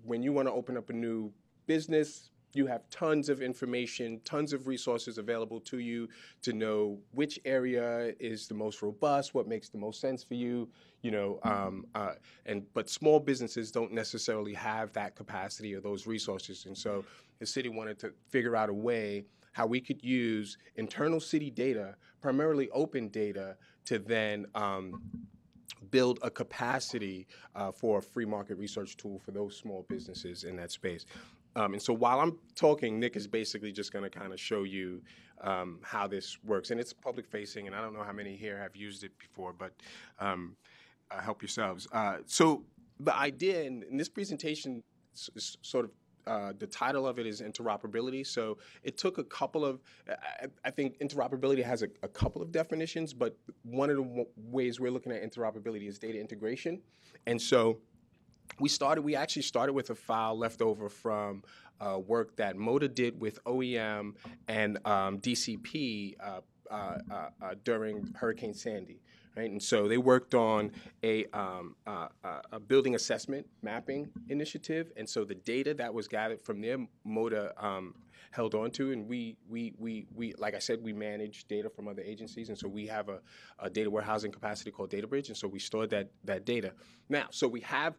when you want to open up a new business, you have tons of information, tons of resources available to you to know which area is the most robust, what makes the most sense for you, but small businesses don't necessarily have that capacity or those resources. And so the city wanted to figure out a way how we could use internal city data, primarily open data, to then build a capacity for a free market research tool for those small businesses in that space. And so while I'm talking, Nick is basically just going to kind of show you how this works. And it's public facing, and I don't know how many here have used it before, but help yourselves. So the idea in this presentation is sort of, the title of it is interoperability. So it took a couple of, I think interoperability has a couple of definitions, but one of the ways we're looking at interoperability is data integration. And so we actually started with a file left over from work that MODA did with OEM and DCP during Hurricane Sandy, right? And so they worked on a building assessment mapping initiative, and so the data that was gathered from there, MODA held on to, and we like I said, we manage data from other agencies, and so we have a data warehousing capacity called DataBridge, and so we stored that data. Now, so we have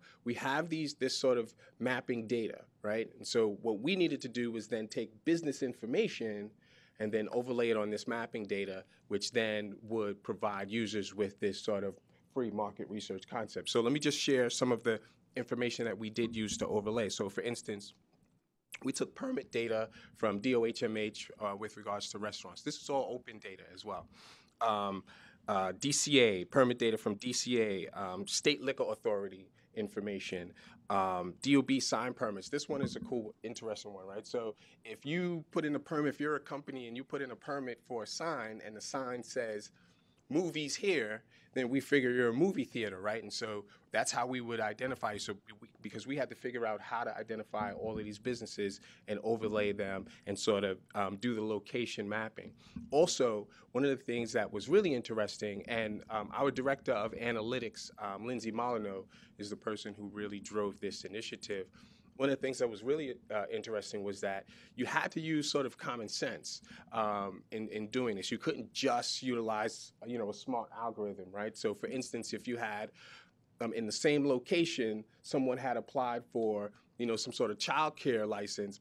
this sort of mapping data, right? And so what we needed to do was then take business information and then overlay it on this mapping data, which then would provide users with this sort of free market research concept. So let me just share some of the information that we did use to overlay. So for instance, we took permit data from DOHMH with regards to restaurants. This is all open data as well. DCA, permit data from DCA, State Liquor Authority information, DOB sign permits. This one is a cool, interesting one, right? So if you put in a permit, if you're a company and you put in a permit for a sign and the sign says movies here, then we figure you're a movie theater, right? And so that's how we would identify you. So because we had to figure out how to identify all of these businesses and overlay them and sort of do the location mapping. Also, one of the things that was really interesting, and our director of analytics, Lindsay Molyneux, is the person who really drove this initiative. One of the things that was really interesting was that you had to use sort of common sense in doing this. You couldn't just utilize, a smart algorithm, right? So, for instance, if you had in the same location, someone had applied for, some sort of child care license,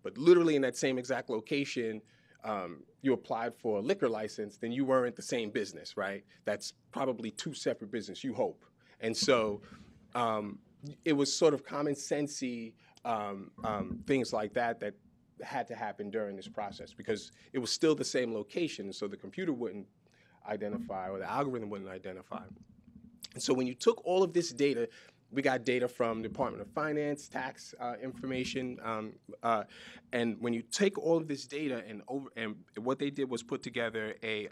but literally in that same exact location, you applied for a liquor license, then you weren't the same business, right? That's probably two separate businesses, you hope. And so, it was sort of common sensey things like that that had to happen during this process because it was still the same location, so the computer wouldn't identify or the algorithm wouldn't identify. And so when you took all of this data, we got data from the Department of Finance, tax information, and when you take all of this data and what they did was put together a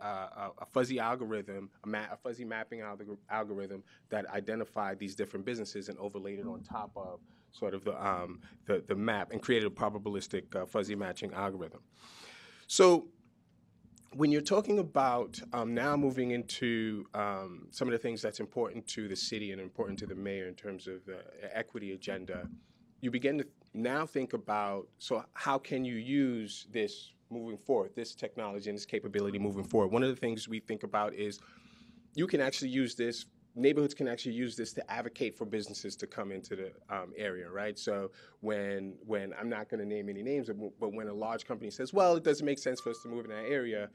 fuzzy algorithm, a fuzzy mapping algorithm that identified these different businesses and overlaid it on top of sort of the map and created a probabilistic fuzzy matching algorithm. So when you're talking about now moving into some of the things that's important to the city and important to the mayor in terms of the equity agenda, you begin to now think about, so how can you use this moving forward, this technology and this capability moving forward? One of the things we think about is you can actually use this, neighborhoods can actually use this to advocate for businesses to come into the area, right? So when I'm not going to name any names, but when a large company says, well, it doesn't make sense for us to move in that area,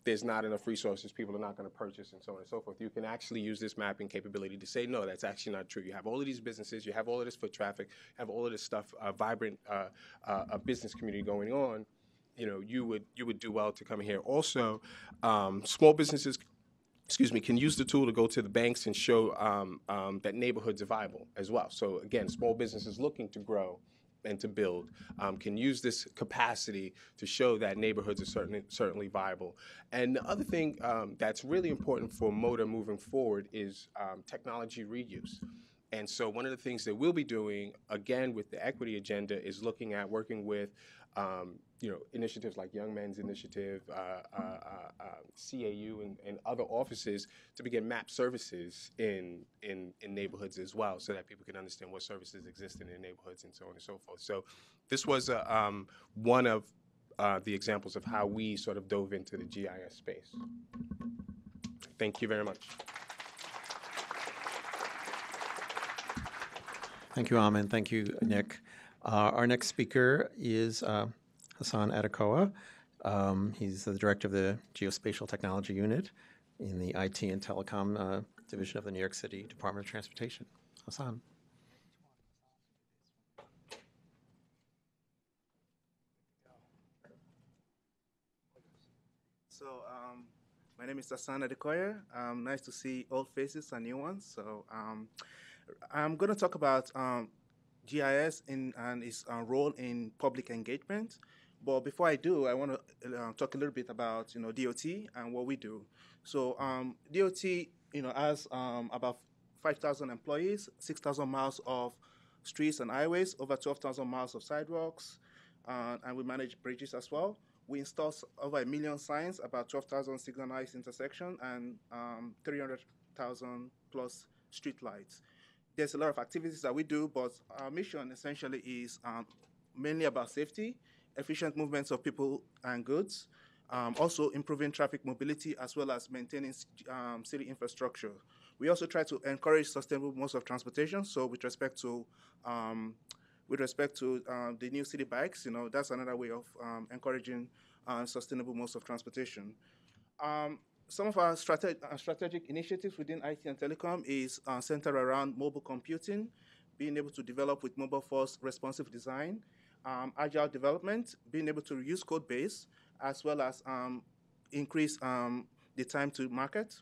there's not enough resources, people are not going to purchase, and so on and so forth. You can actually use this mapping capability to say, no, that's actually not true. You have all of these businesses, you have all of this foot traffic, have all of this stuff, vibrant a business community going on. You would do well to come here. Also, small businesses can use the tool to go to the banks and show that neighborhoods are viable as well. So again, small businesses looking to grow and to build can use this capacity to show that neighborhoods are certainly viable. And the other thing that's really important for MODA moving forward is technology reuse. And so one of the things that we'll be doing, again, with the equity agenda is looking at working with initiatives like Young Men's Initiative, CAU, and other offices to begin map services in neighborhoods as well, so that people can understand what services exist in their neighborhoods and so on and so forth. So this was one of the examples of how we sort of dove into the GIS space. Thank you very much. Thank you, Amin. Thank you, Nick. Our next speaker is Hassan Adekoya. He's the director of the Geospatial Technology Unit in the IT and Telecom Division of the New York City Department of Transportation. Hassan. So my name is Hassan Adekoya. Nice to see old faces and new ones. So I'm going to talk about GIS and its role in public engagement. But before I do, I want to talk a little bit about DOT and what we do. So DOT has about 5,000 employees, 6,000 miles of streets and highways, over 12,000 miles of sidewalks, and we manage bridges as well. We install over 1 million signs, about 12,000 signalized intersections, and 300,000 plus street lights. There's a lot of activities that we do, but our mission essentially is mainly about safety, efficient movements of people and goods, also improving traffic mobility, as well as maintaining city infrastructure. We also try to encourage sustainable modes of transportation. So with respect to the new city bikes, that's another way of encouraging sustainable modes of transportation. Some of our strategic initiatives within IT and telecom is centered around mobile computing, being able to develop with mobile-first responsive design, agile development, being able to reuse code base, as well as increase the time to market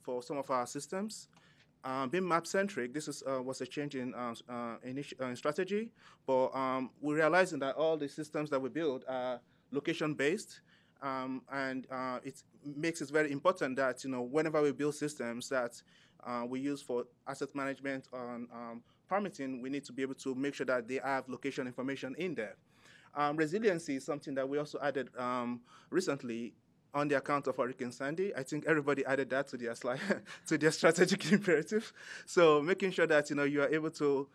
for some of our systems. Being map-centric, this was a change in strategy, but we're realizing that all the systems that we build are location-based, and it makes it very important that, whenever we build systems that we use for asset management on permitting, we need to be able to make sure that they have location information in there. Resiliency is something that we also added recently on the account of Hurricane Sandy. I think everybody added that to their slide, to their strategic imperative. So making sure that you are able to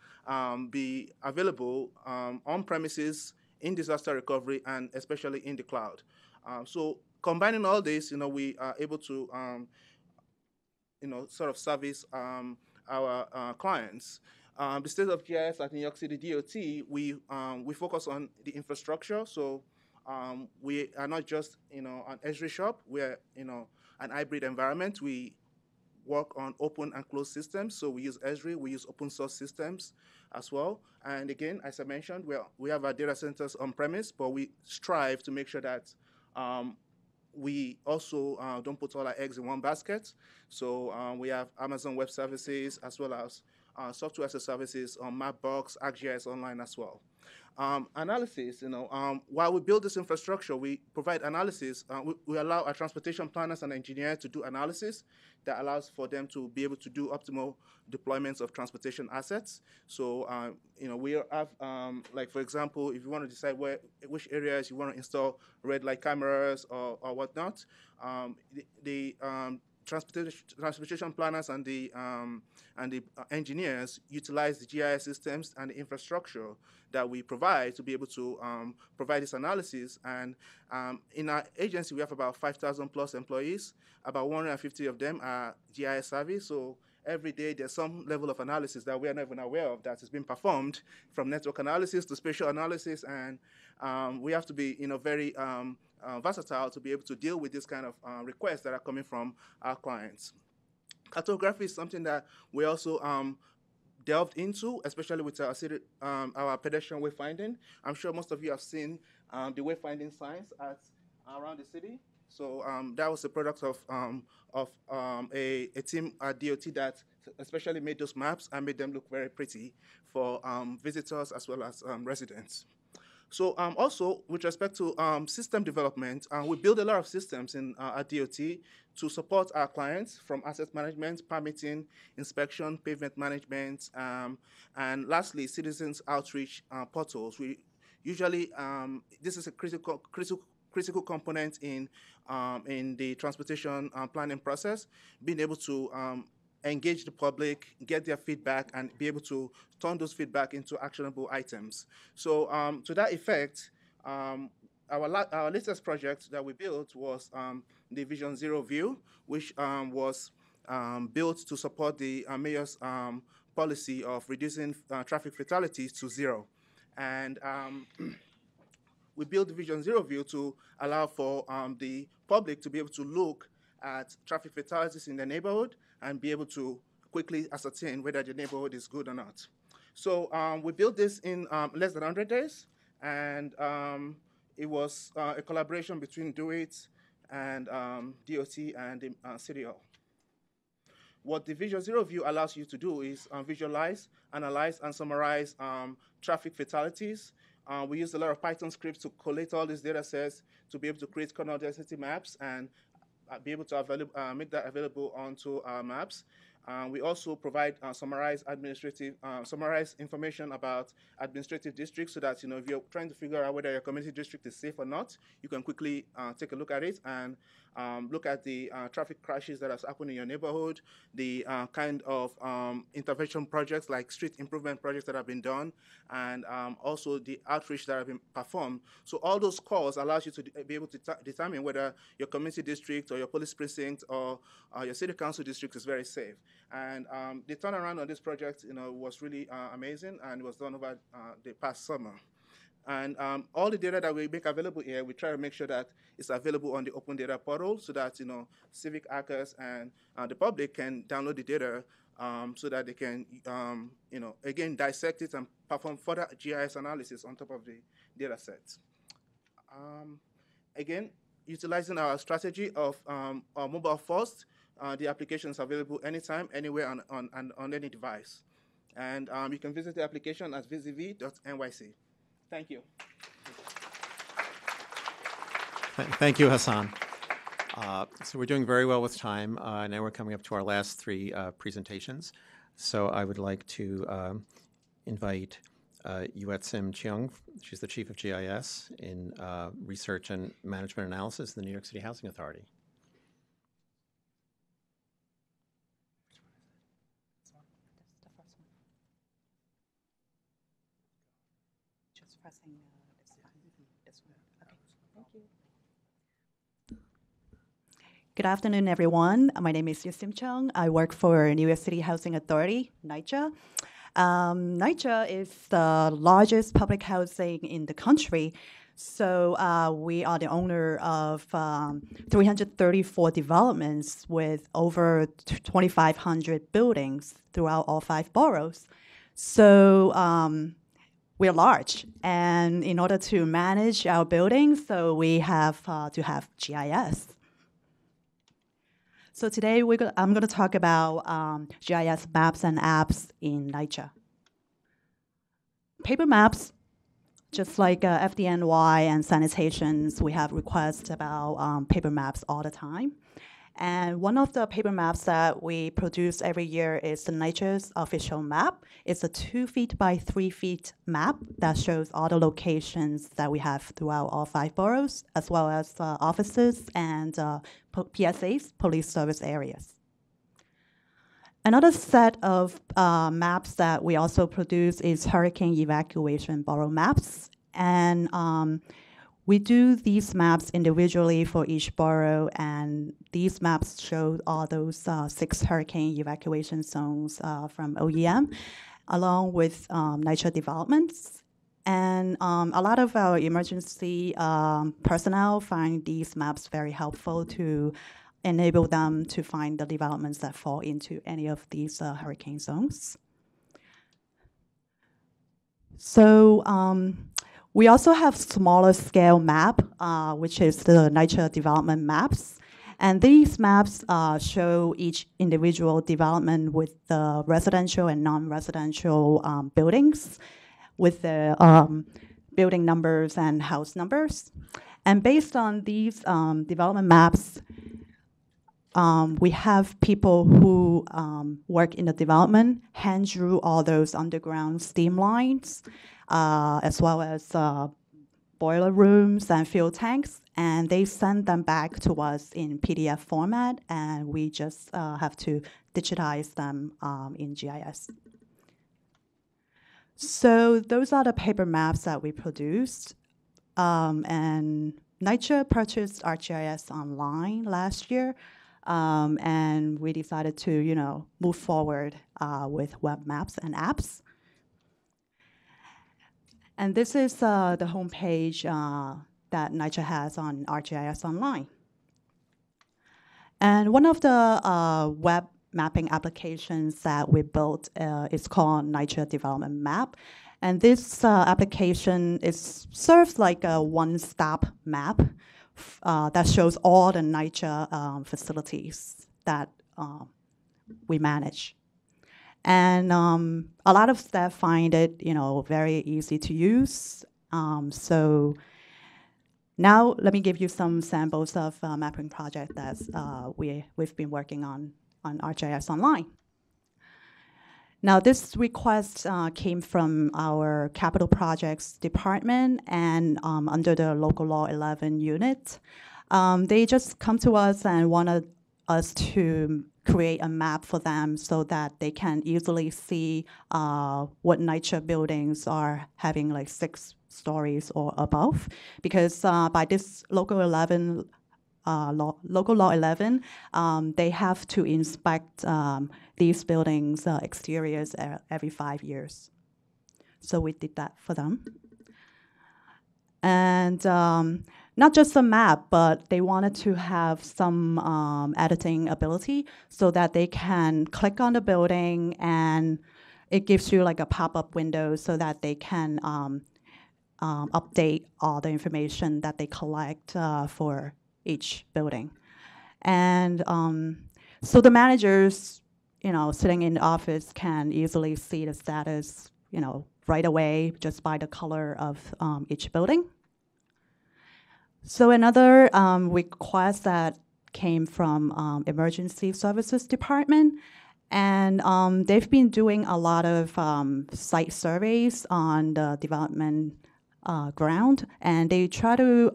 be available on premises, in disaster recovery, and especially in the cloud. So combining all this, we are able to sort of service our clients. The state of GIS at New York City DOT, we focus on the infrastructure. So we are not just an Esri shop. We're an hybrid environment. We work on open and closed systems. So we use Esri, we use open source systems as well. And again, as I mentioned, we have our data centers on premise, but we strive to make sure that we also don't put all our eggs in one basket. So we have Amazon Web Services as well as software as a services on Mapbox, ArcGIS Online as well. Analysis, while we build this infrastructure, we provide analysis. We allow our transportation planners and engineers to do analysis that allows for them to be able to do optimal deployments of transportation assets. So, we have, like, for example, if you want to decide which areas you want to install red light cameras or whatnot, the transportation planners and the engineers utilize the GIS systems and the infrastructure that we provide to be able to provide this analysis. And in our agency, we have about 5,000 plus employees. About 150 of them are GIS savvy. So every day there's some level of analysis that we are not even aware of that is being performed, from network analysis to spatial analysis. And we have to be very versatile to be able to deal with this kind of requests that are coming from our clients. Cartography is something that we also delved into, especially with our pedestrian wayfinding. I'm sure most of you have seen the wayfinding signs around the city. So that was a product of a team at DOT that especially made those maps and made them look very pretty for visitors as well as residents. So also, with respect to system development, we build a lot of systems at DOT to support our clients, from asset management, permitting, inspection, pavement management, and lastly, citizens outreach portals. We usually, this is a critical component in the transportation planning process, being able to engage the public, get their feedback, and be able to turn those feedback into actionable items. So to that effect, our latest project that we built was the Vision Zero View, which was built to support the mayor's policy of reducing traffic fatalities to zero. And we built the Vision Zero View to allow for the public to be able to look at traffic fatalities in the neighborhood and be able to quickly ascertain whether the neighborhood is good or not. So we built this in less than 100 days, and it was a collaboration between DoITT and DOT and the City Hall. What the Vision Zero View allows you to do is visualize, analyze, and summarize traffic fatalities. We use a lot of Python scripts to collate all these data sets to be able to create kernel density maps and be able to make that available onto our maps. We also provide summarized information about administrative districts, so that if you're trying to figure out whether your community district is safe or not, you can quickly take a look at it and look at the traffic crashes that has happened in your neighborhood, the kind of intervention projects like street improvement projects that have been done, and also the outreach that have been performed. So all those calls allows you to be able to determine whether your community district or your police precinct or your city council district is very safe. And the turnaround on this project, was really amazing, and it was done over the past summer. And all the data that we make available here, we try to make sure that it's available on the open data portal, so that civic hackers and the public can download the data, so that they can again dissect it and perform further GIS analysis on top of the data sets. Again, utilizing our strategy of our mobile first, the application is available anytime, anywhere, on any device. And you can visit the application at visiv.nyc. Thank you. Thank you, Hassan. So we're doing very well with time. Now we're coming up to our last three presentations. So I would like to invite Yuetsim Cheung. She's the Chief of GIS in Research and Management Analysis in the New York City Housing Authority. Good afternoon, everyone. My name is Yuetsim Cheung. I work for New York City Housing Authority, NYCHA. NYCHA is the largest public housing in the country. So we are the owner of 334 developments with over 2,500 buildings throughout all 5 boroughs. So we're large, and in order to manage our buildings, so we have to have GIS. So today I'm going to talk about GIS maps and apps in NYCHA. Paper maps, just like FDNY and sanitations, we have requests about paper maps all the time. And one of the paper maps that we produce every year is the NYCHA's official map. It's a 2 feet by 3 feet map that shows all the locations that we have throughout all 5 boroughs, as well as offices and PSAs, police service areas. Another set of maps that we also produce is hurricane evacuation borough maps. And we do these maps individually for each borough, and these maps show all those 6 hurricane evacuation zones from OEM, along with NYCHA developments. And a lot of our emergency personnel find these maps very helpful to enable them to find the developments that fall into any of these hurricane zones. So we also have smaller scale map, which is the NYCHA development maps. And these maps show each individual development with the residential and non-residential buildings, with the building numbers and house numbers. And based on these development maps, we have people who work in the development hand drew all those underground steam lines, as well as boiler rooms and fuel tanks, and they send them back to us in PDF format, and we just have to digitize them in GIS. So those are the paper maps that we produced, and NYCHA purchased ArcGIS Online last year, and we decided to, move forward with web maps and apps. And this is the homepage that NYCHA has on ArcGIS Online. And one of the web mapping applications that we built is called NYCHA Development Map. And this application serves like a one-stop map that shows all the NYCHA facilities that we manage. And a lot of staff find it, very easy to use. So now let me give you some samples of mapping project that we've been working on ArcGIS Online. Now this request came from our capital projects department and under the local law 11 unit. They just come to us and wanted us to create a map for them so that they can easily see what NYCHA buildings are having like 6 stories or above. Because by this local 11, local law 11, they have to inspect these buildings' exteriors every 5 years. So we did that for them. And not just a map, but they wanted to have some editing ability so that they can click on the building and it gives you like a pop-up window so that they can update all the information that they collect for each building. And so the managers, sitting in the office can easily see the status, right away just by the color of each building. So another request that came from Emergency Services Department, and they've been doing a lot of site surveys on the development ground, and they try to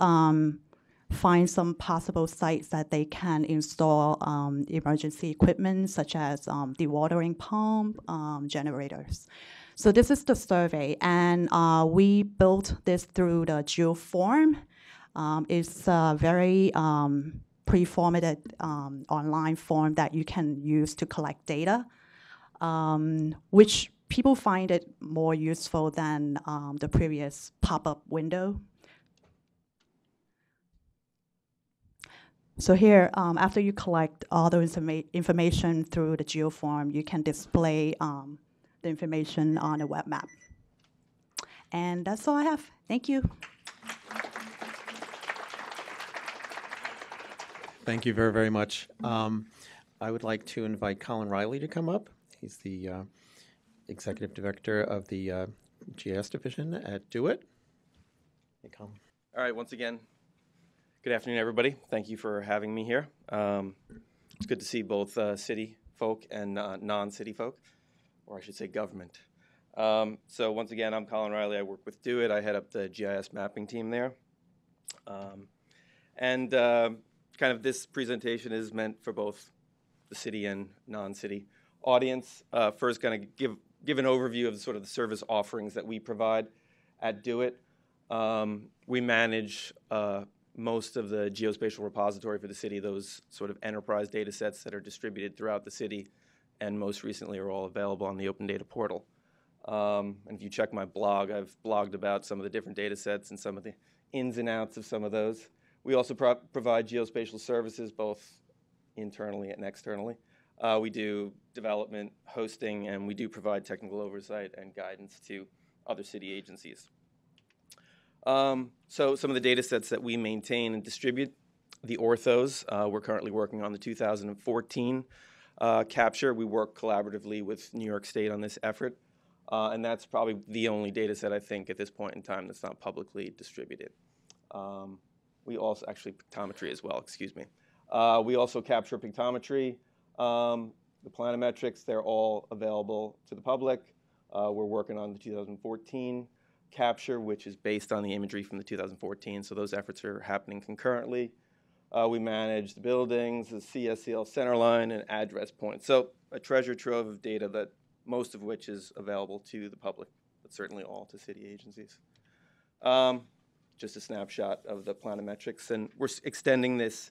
find some possible sites that they can install emergency equipment such as dewatering pump, generators. So this is the survey, and we built this through the GIS Forum. It's a very pre-formatted online form that you can use to collect data, which people find it more useful than the previous pop-up window. So here, after you collect all the information through the GIS Forum, you can display the information on a web map. And that's all I have. Thank you. Thank you very, very much. I would like to invite Colin Riley to come up. He's the Executive Director of the GIS Division at DoITT. Hey, Colin. All right, once again, good afternoon, everybody. Thank you for having me here. It's good to see both city folk and non-city folk, or I should say government. So once again, I'm Colin Riley. I work with DoITT. I head up the GIS mapping team there. Kind of this presentation is meant for both the city and non-city audience. First, kind of give an overview of sort of the service offerings that we provide at DoITT. We manage most of the geospatial repository for the city, those sort of enterprise data sets that are distributed throughout the city, and most recently are all available on the Open Data Portal. And if you check my blog, I've blogged about some of the different data sets and some of the ins and outs of some of those. We also provide geospatial services, both internally and externally. We do development, hosting, and we do provide technical oversight and guidance to other city agencies. So some of the data sets that we maintain and distribute, the orthos, we're currently working on the 2014 capture. We work collaboratively with New York State on this effort, and that's probably the only data set I think at this point in time that's not publicly distributed. We also, actually pictometry as well, excuse me. We also capture pictometry, the planimetrics, they're all available to the public. We're working on the 2014 capture, which is based on the imagery from the 2014, so those efforts are happening concurrently. We manage the buildings, the CSCL centerline, and address points. So a treasure trove of data that most of which is available to the public, but certainly all to city agencies. Just a snapshot of the planimetrics, and we're extending this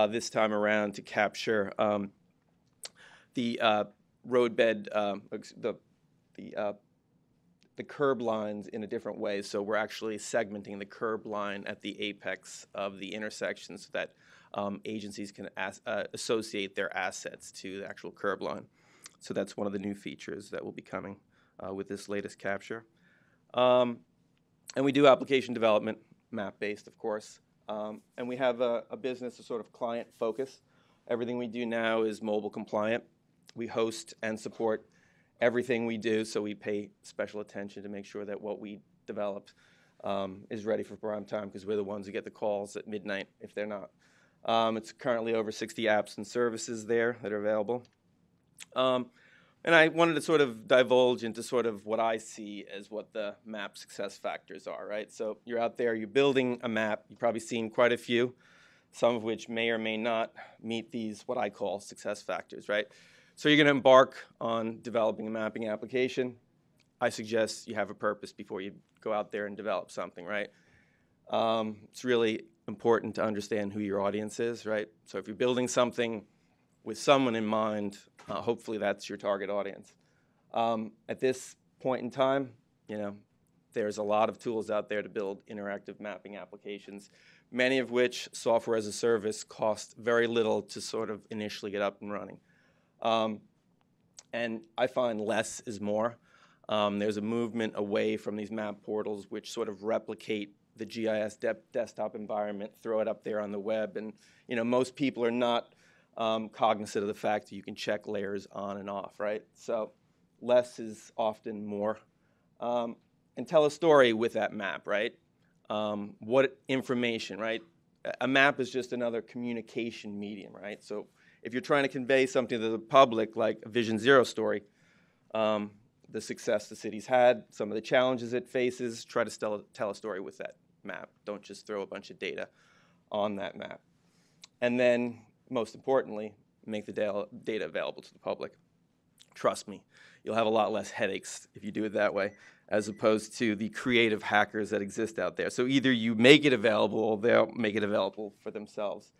this time around to capture the roadbed, the curb lines in a different way. So we're actually segmenting the curb line at the apex of the intersection so that agencies can associate their assets to the actual curb line. So that's one of the new features that will be coming with this latest capture. And we do application development, map-based, of course. And we have a business, a sort of client focus. Everything we do now is mobile compliant. We host and support everything we do, so we pay special attention to make sure that what we develop is ready for prime time, because we're the ones who get the calls at midnight if they're not. It's currently over 60 apps and services there that are available. And I wanted to sort of divulge into sort of what I see as what the map success factors are, right? So you're out there, you're building a map. You've probably seen quite a few, some of which may or may not meet these, what I call success factors, right? So you're going to embark on developing a mapping application. I suggest you have a purpose before you go out there and develop something, right? It's really important to understand who your audience is, right? So if you're building something with someone in mind, hopefully that's your target audience. At this point in time, you know, there's a lot of tools out there to build interactive mapping applications, many of which software as a service cost very little to sort of initially get up and running. And I find less is more. There's a movement away from these map portals which sort of replicate the GIS desktop environment, throw it up there on the web, and you know, most people are not cognizant of the fact that you can check layers on and off, right? So less is often more. And tell a story with that map, right? what information, right? A map is just another communication medium, right? So if you're trying to convey something to the public, like a Vision Zero story, the success the city's had, some of the challenges it faces, try to tell a story with that map. Don't just throw a bunch of data on that map. And then, most importantly, make the data available to the public. Trust me, you'll have a lot less headaches if you do it that way, as opposed to the creative hackers that exist out there. So either you make it available, or they'll make it available for themselves.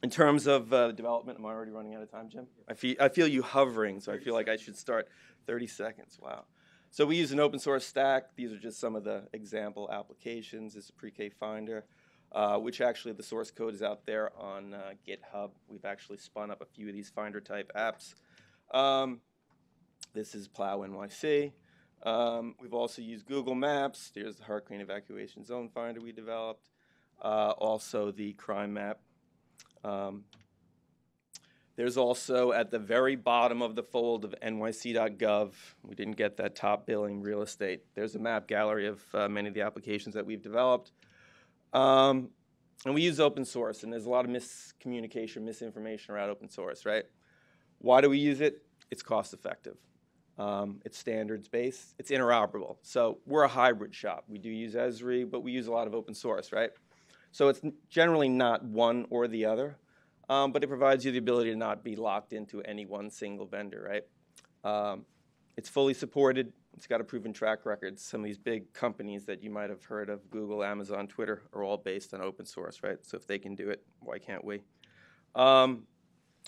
In terms of development, am I already running out of time, Jim? I feel you hovering, so I feel like I should start 30 seconds. Wow. So we use an open source stack. These are just some of the example applications. This is a pre-K finder, which actually the source code is out there on GitHub. We've actually spun up a few of these finder type apps. This is Plow NYC. We've also used Google Maps. There's the Hurricane Evacuation Zone Finder we developed. Also the crime map. There's also at the very bottom of the fold of nyc.gov, we didn't get that top billing real estate. There's a map gallery of many of the applications that we've developed. And we use open source, and there's a lot of miscommunication, misinformation around open source, right? Why do we use it? It's cost effective. It's standards based. It's interoperable. So we're a hybrid shop. We do use Esri, but we use a lot of open source, right? So it's generally not one or the other, but it provides you the ability to not be locked into any one single vendor, right? It's fully supported. It's got a proven track record. Some of these big companies that you might have heard of, Google, Amazon, Twitter, are all based on open source, right? So if they can do it, why can't we?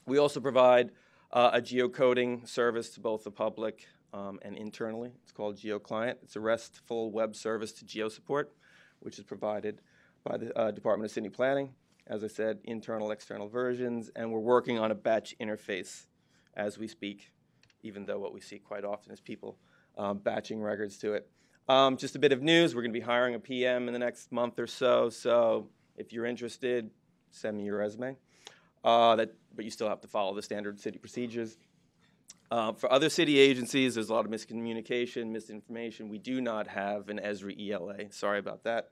We also provide a geocoding service to both the public and internally. It's called GeoClient. It's a RESTful web service to GeoSupport, which is provided by the Department of City Planning. As I said, internal, external versions, and we're working on a batch interface as we speak, even though what we see quite often is people batching records to it. Just a bit of news, we're going to be hiring a PM in the next month or so, so if you're interested, send me your resume. But you still have to follow the standard city procedures. For other city agencies, there's a lot of miscommunication, misinformation. We do not have an Esri ELA. Sorry about that.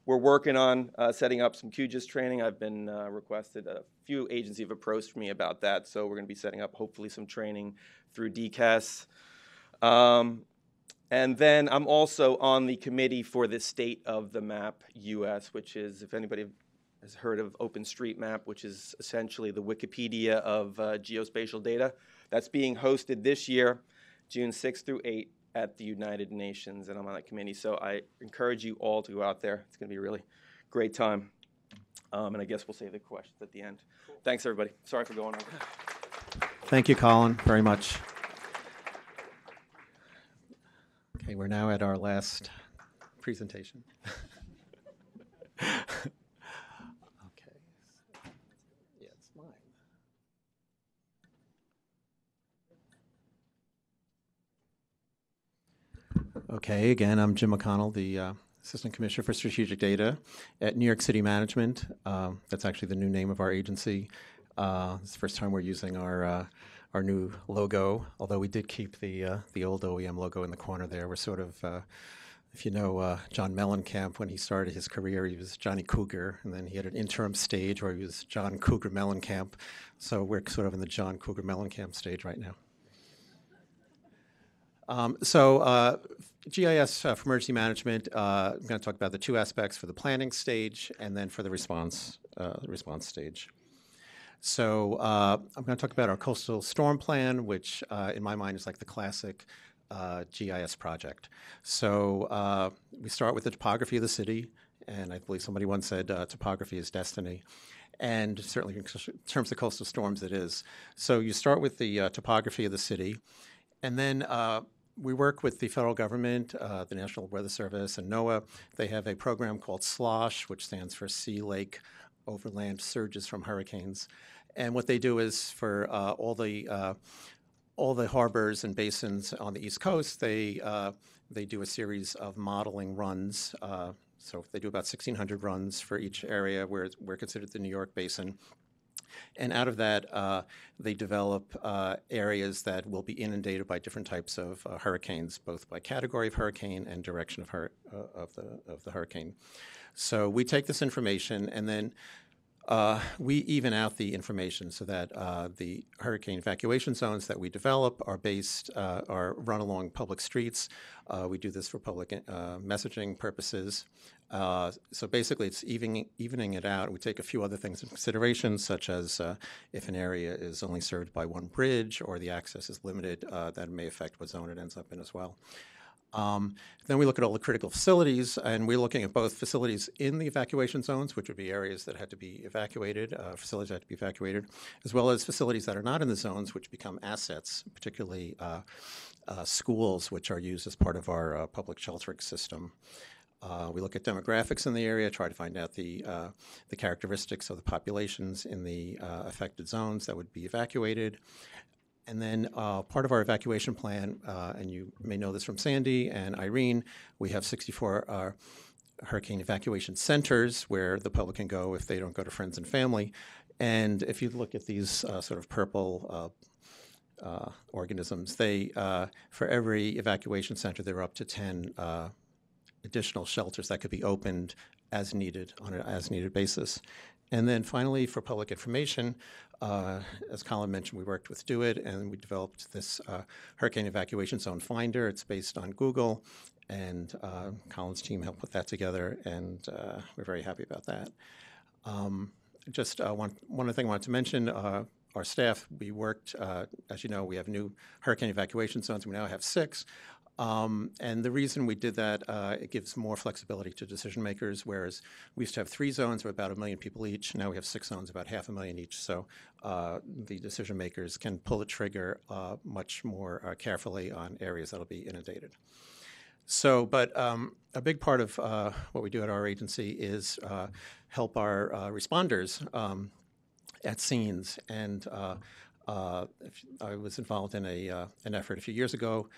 We're working on setting up some QGIS training. I've been requested. A few agencies have approached me about that, so we're going to be setting up hopefully some training through DCAS. And then I'm also on the committee for the State of the Map US, which is, if anybody has heard of OpenStreetMap, which is essentially the Wikipedia of geospatial data. That's being hosted this year, June 6th through 8th at the United Nations, and I'm on that committee. So I encourage you all to go out there. It's going to be a really great time. And I guess we'll save the questions at the end. Cool. Thanks, everybody. Sorry for going over. Thank you, Colin, very much. Okay, we're now at our last presentation. Okay, again, I'm Jim McConnell, the Assistant Commissioner for Strategic Data at New York City Management. That's actually the new name of our agency. It's the first time we're using our new logo, although we did keep the old OEM logo in the corner there. We're sort of, if you know John Mellencamp, when he started his career, he was Johnny Cougar, and then he had an interim stage where he was John Cougar Mellencamp. So we're sort of in the John Cougar Mellencamp stage right now. GIS for emergency management, I'm going to talk about the two aspects for the planning stage and then for the response stage. So I'm going to talk about our coastal storm plan, which in my mind is like the classic GIS project. So we start with the topography of the city, and I believe somebody once said topography is destiny. And certainly in terms of coastal storms, it is. So you start with the topography of the city, and then we work with the federal government, the National Weather Service, and NOAA. They have a program called SLOSH, which stands for Sea, Lake, Overland Surges from Hurricanes. And what they do is for all the harbors and basins on the East Coast, they do a series of modeling runs. So they do about 1,600 runs for each area where we're considered the New York Basin. And out of that, they develop areas that will be inundated by different types of hurricanes, both by category of hurricane and direction of the hurricane. So we take this information and then we even out the information so that the hurricane evacuation zones that we develop are run along public streets. We do this for public messaging purposes. So basically, it's evening it out. We take a few other things into consideration, such as if an area is only served by one bridge or the access is limited, that may affect what zone it ends up in as well. Then we look at all the critical facilities, and we're looking at both facilities in the evacuation zones, which would be areas that had to be evacuated, facilities that had to be evacuated, as well as facilities that are not in the zones, which become assets, particularly schools, which are used as part of our public sheltering system. We look at demographics in the area, try to find out the characteristics of the populations in the affected zones that would be evacuated. And then part of our evacuation plan, and you may know this from Sandy and Irene, we have 64 hurricane evacuation centers where the public can go if they don't go to friends and family. And if you look at these sort of purple organisms, for every evacuation center, there are up to 10 additional shelters that could be opened as needed on an as-needed basis. And then finally, for public information, as Colin mentioned, we worked with DoITT, and we developed this Hurricane Evacuation Zone Finder. It's based on Google, and Colin's team helped put that together, and we're very happy about that. Just one other thing I wanted to mention, our staff, we worked, as you know, we have new hurricane evacuation zones. We now have 6. And the reason we did that, it gives more flexibility to decision makers, whereas we used to have 3 zones of about 1 million people each. Now we have 6 zones, about 500,000 each. So the decision makers can pull the trigger much more carefully on areas that will be inundated. So, but a big part of what we do at our agency is help our responders at scenes. And I was involved in an effort a few years ago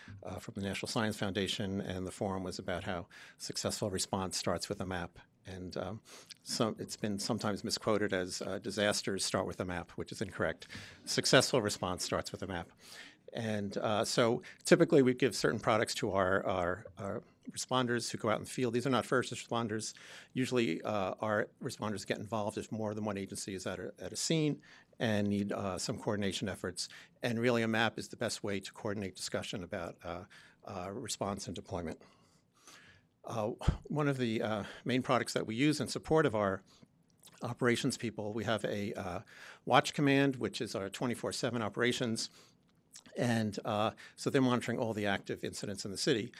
from the National Science Foundation, and the forum was about how successful response starts with a map. And it's been sometimes misquoted as disasters start with a map, which is incorrect. Successful response starts with a map. And so typically we give certain products to our responders who go out in the field. These are not first responders. Usually our responders get involved if more than one agency is at a scene and need some coordination efforts. And really a map is the best way to coordinate discussion about response and deployment. One of the main products that we use in support of our operations people, we have a watch command, which is our 24/7 operations. And so they're monitoring all the active incidents in the city.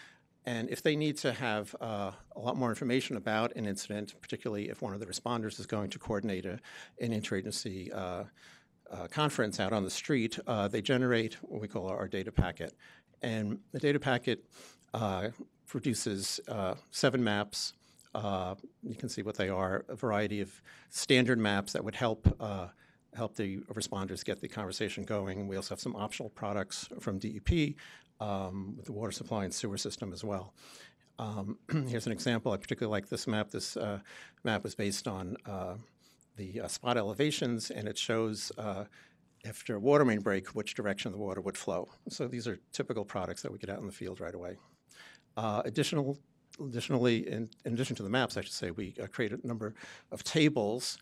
And if they need to have a lot more information about an incident, particularly if one of the responders is going to coordinate an interagency conference out on the street, they generate what we call our data packet. And the data packet produces 7 maps. You can see what they are, a variety of standard maps that would help the responders get the conversation going. We also have some optional products from DEP with the water supply and sewer system as well. Here's an example. I particularly like this map. This map was based on the spot elevations, and it shows after a water main break which direction the water would flow. So these are typical products that we get out in the field right away. Additionally, in addition to the maps, I should say, we create a number of tables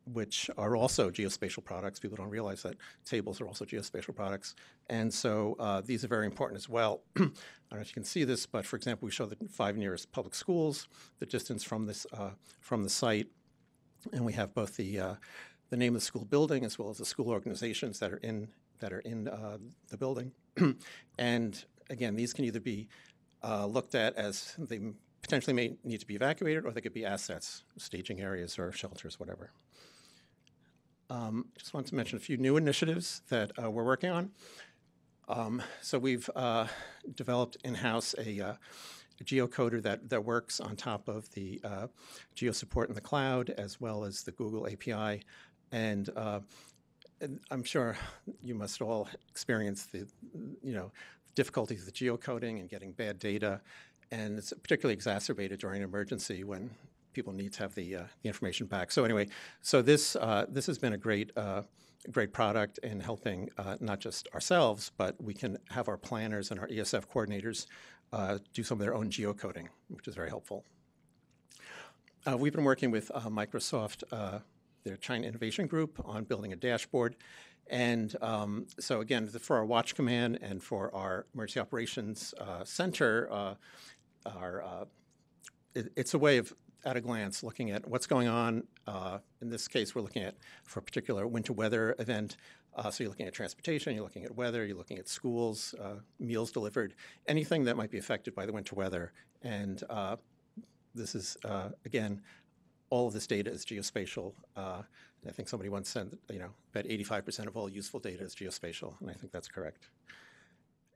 which are also geospatial products. People don't realize that tables are also geospatial products. And so these are very important as well. I don't know if you can see this, but for example, we show the 5 nearest public schools, the distance from the site, and we have both the name of the school building as well as the school organizations that are in the building. And again, these can either be looked at as they potentially may need to be evacuated, or they could be assets, staging areas or shelters, whatever. Just wanted to mention a few new initiatives that we're working on. So we've developed in-house a geocoder that works on top of the geo support in the cloud, as well as the Google API. And I'm sure you must all experience the difficulties with geocoding and getting bad data. And it's particularly exacerbated during an emergency when people need to have the information back. So anyway, so this has been a great product in helping not just ourselves, but we can have our planners and our ESF coordinators do some of their own geocoding, which is very helpful. We've been working with Microsoft, their China Innovation Group, on building a dashboard. And so again, for our watch command and for our emergency operations center, it's a way of, at a glance, looking at what's going on. In this case, we're looking at, for a particular winter weather event, so you're looking at transportation, you're looking at weather, you're looking at schools, meals delivered, anything that might be affected by the winter weather. And this is, again, all of this data is geospatial. I think somebody once said that, about 85% of all useful data is geospatial, and I think that's correct.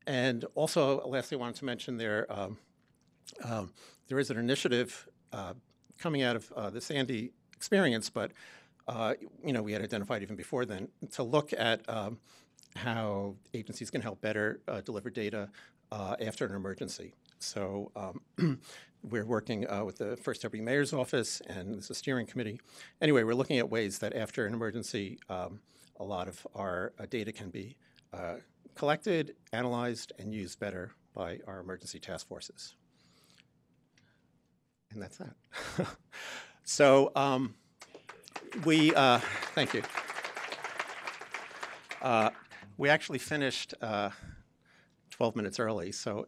And also, lastly, I wanted to mention there is an initiative coming out of the Sandy experience, but we had identified even before then to look at how agencies can help better deliver data after an emergency. So we're working with the First Deputy Mayor's Office and there's a steering committee. Anyway, we're looking at ways that after an emergency, a lot of our data can be collected, analyzed, and used better by our emergency task forces. And that's that. So thank you. We actually finished 12 minutes early, so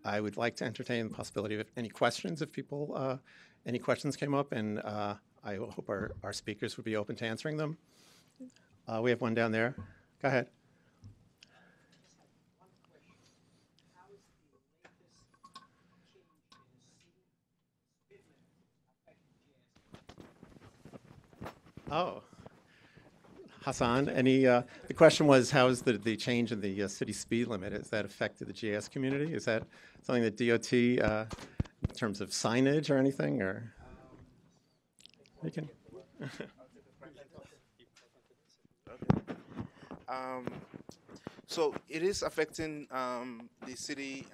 I would like to entertain the possibility of any questions if people, any questions came up, and I hope our speakers would be open to answering them. We have one down there. Go ahead. Oh, Hassan, the question was, how is the change in the city speed limit? Has that affected the GIS community? Is that something that DOT, in terms of signage or anything, or? You can. So it is affecting the city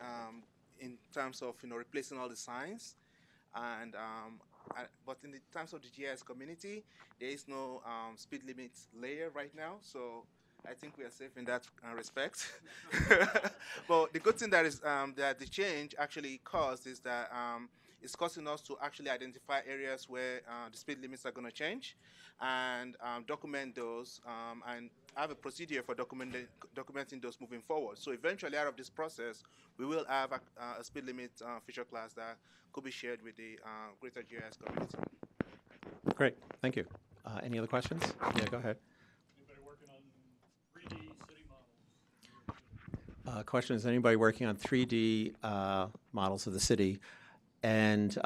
in terms of replacing all the signs, and but in the terms of the GIS community, there is no speed limit layer right now, so I think we are safe in that respect. But the good thing that is that the change actually caused is that it's causing us to actually identify areas where the speed limits are going to change, and document those, and have a procedure for documenting those moving forward. So eventually, out of this process, we will have a speed limit feature class that could be shared with the greater GIS community. Great, thank you. Any other questions? Yeah, go ahead. Anybody working on 3D city models? Question is, anybody working on 3D models of the city? And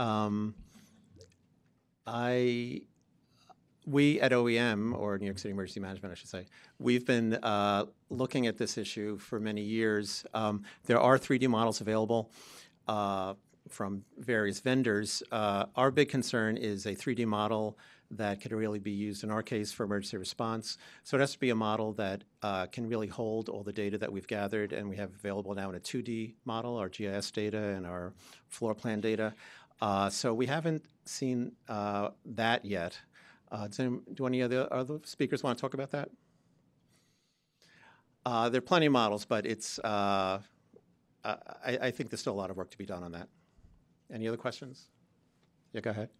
we at OEM, or New York City Emergency Management, I should say, we've been looking at this issue for many years. There are 3D models available from various vendors. Our big concern is a 3D model that could really be used, in our case, for emergency response. So it has to be a model that can really hold all the data that we've gathered and we have available now in a 2D model, our GIS data and our floor plan data. So we haven't seen that yet. Do any of the other speakers want to talk about that? There are plenty of models, but it's, I think there's still a lot of work to be done on that. Any other questions? Yeah, go ahead.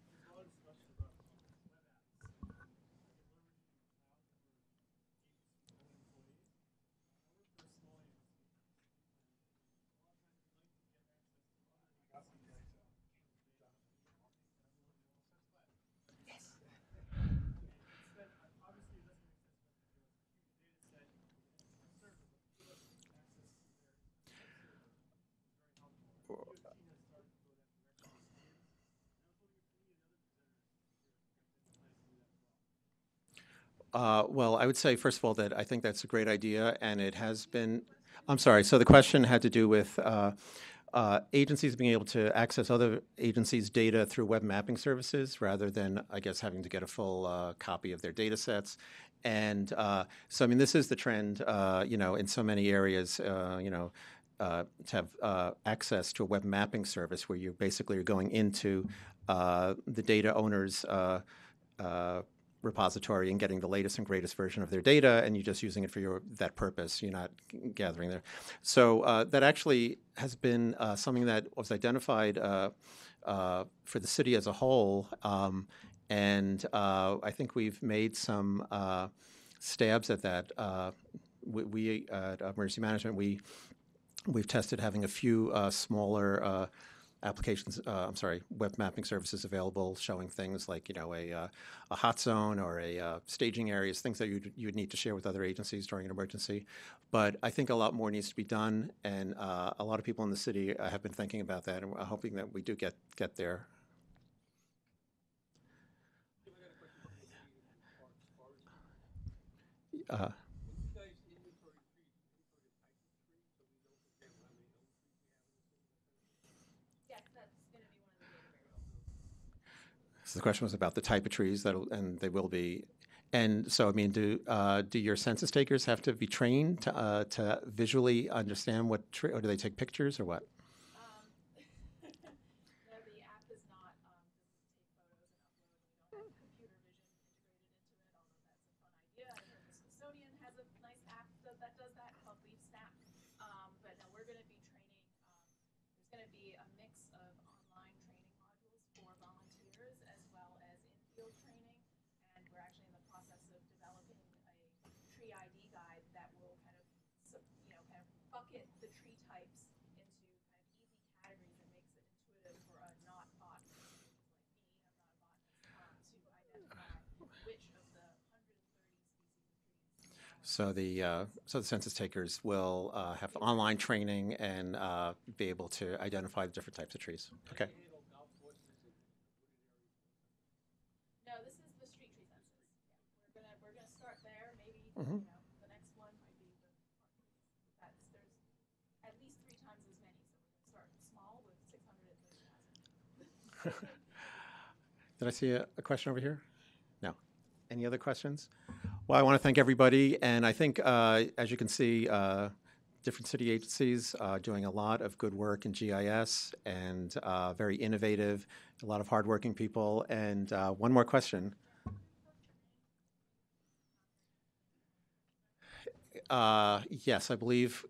Well, I would say, first of all, that I think that's a great idea, and it has been. I'm sorry, so the question had to do with agencies being able to access other agencies' data through web mapping services rather than, I guess, having to get a full copy of their data sets. And so, I mean, this is the trend, in so many areas, have access to a web mapping service where you basically are going into the data owner's repository and getting the latest and greatest version of their data, and you're just using it for that purpose. You're not gathering there. So that actually has been something that was identified for the city as a whole, and I think we've made some stabs at that. We at Emergency Management, we've tested having a few smaller applications, web mapping services available, showing things like, a hot zone or a staging areas, things that you'd need to share with other agencies during an emergency. But I think a lot more needs to be done, and a lot of people in the city have been thinking about that, and we're hoping that we do get there. So the question was about the type of trees and they will be. And so, I mean, do your census takers have to be trained to visually understand what tree, or do they take pictures or what? So the census takers will have online training and be able to identify the different types of trees. Okay. No, this is the street tree census. Yeah. We're gonna start there. Maybe the next one might be there's at least 3 times as many. So we're gonna start small with 630,000. Did I see a question over here? No. Any other questions? Well, I want to thank everybody, and I think, as you can see, different city agencies doing a lot of good work in GIS, and very innovative, a lot of hardworking people. And one more question. Yes, I believe.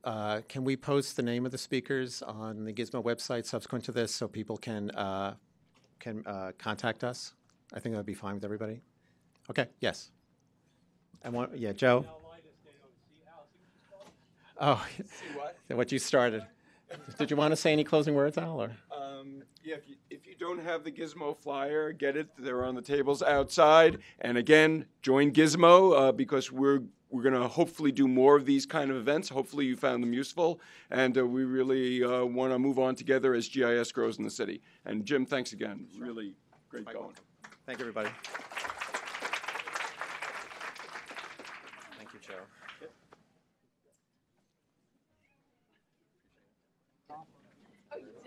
Can we post the name of the speakers on the Gizmo website subsequent to this so people can contact us? I think that would be fine with everybody. Okay, yes. Yeah, Joe. Oh, what you started. Did you want to say any closing words, Al? Or? Yeah, if you don't have the Gizmo flyer, get it. They're on the tables outside. And again, join Gizmo because we're going to hopefully do more of these kind of events. Hopefully you found them useful. And we really want to move on together as GIS grows in the city. And Jim, thanks again. Sure. Really great going. Welcome. Thank you, everybody. Thank you, Joe. Oh, you did?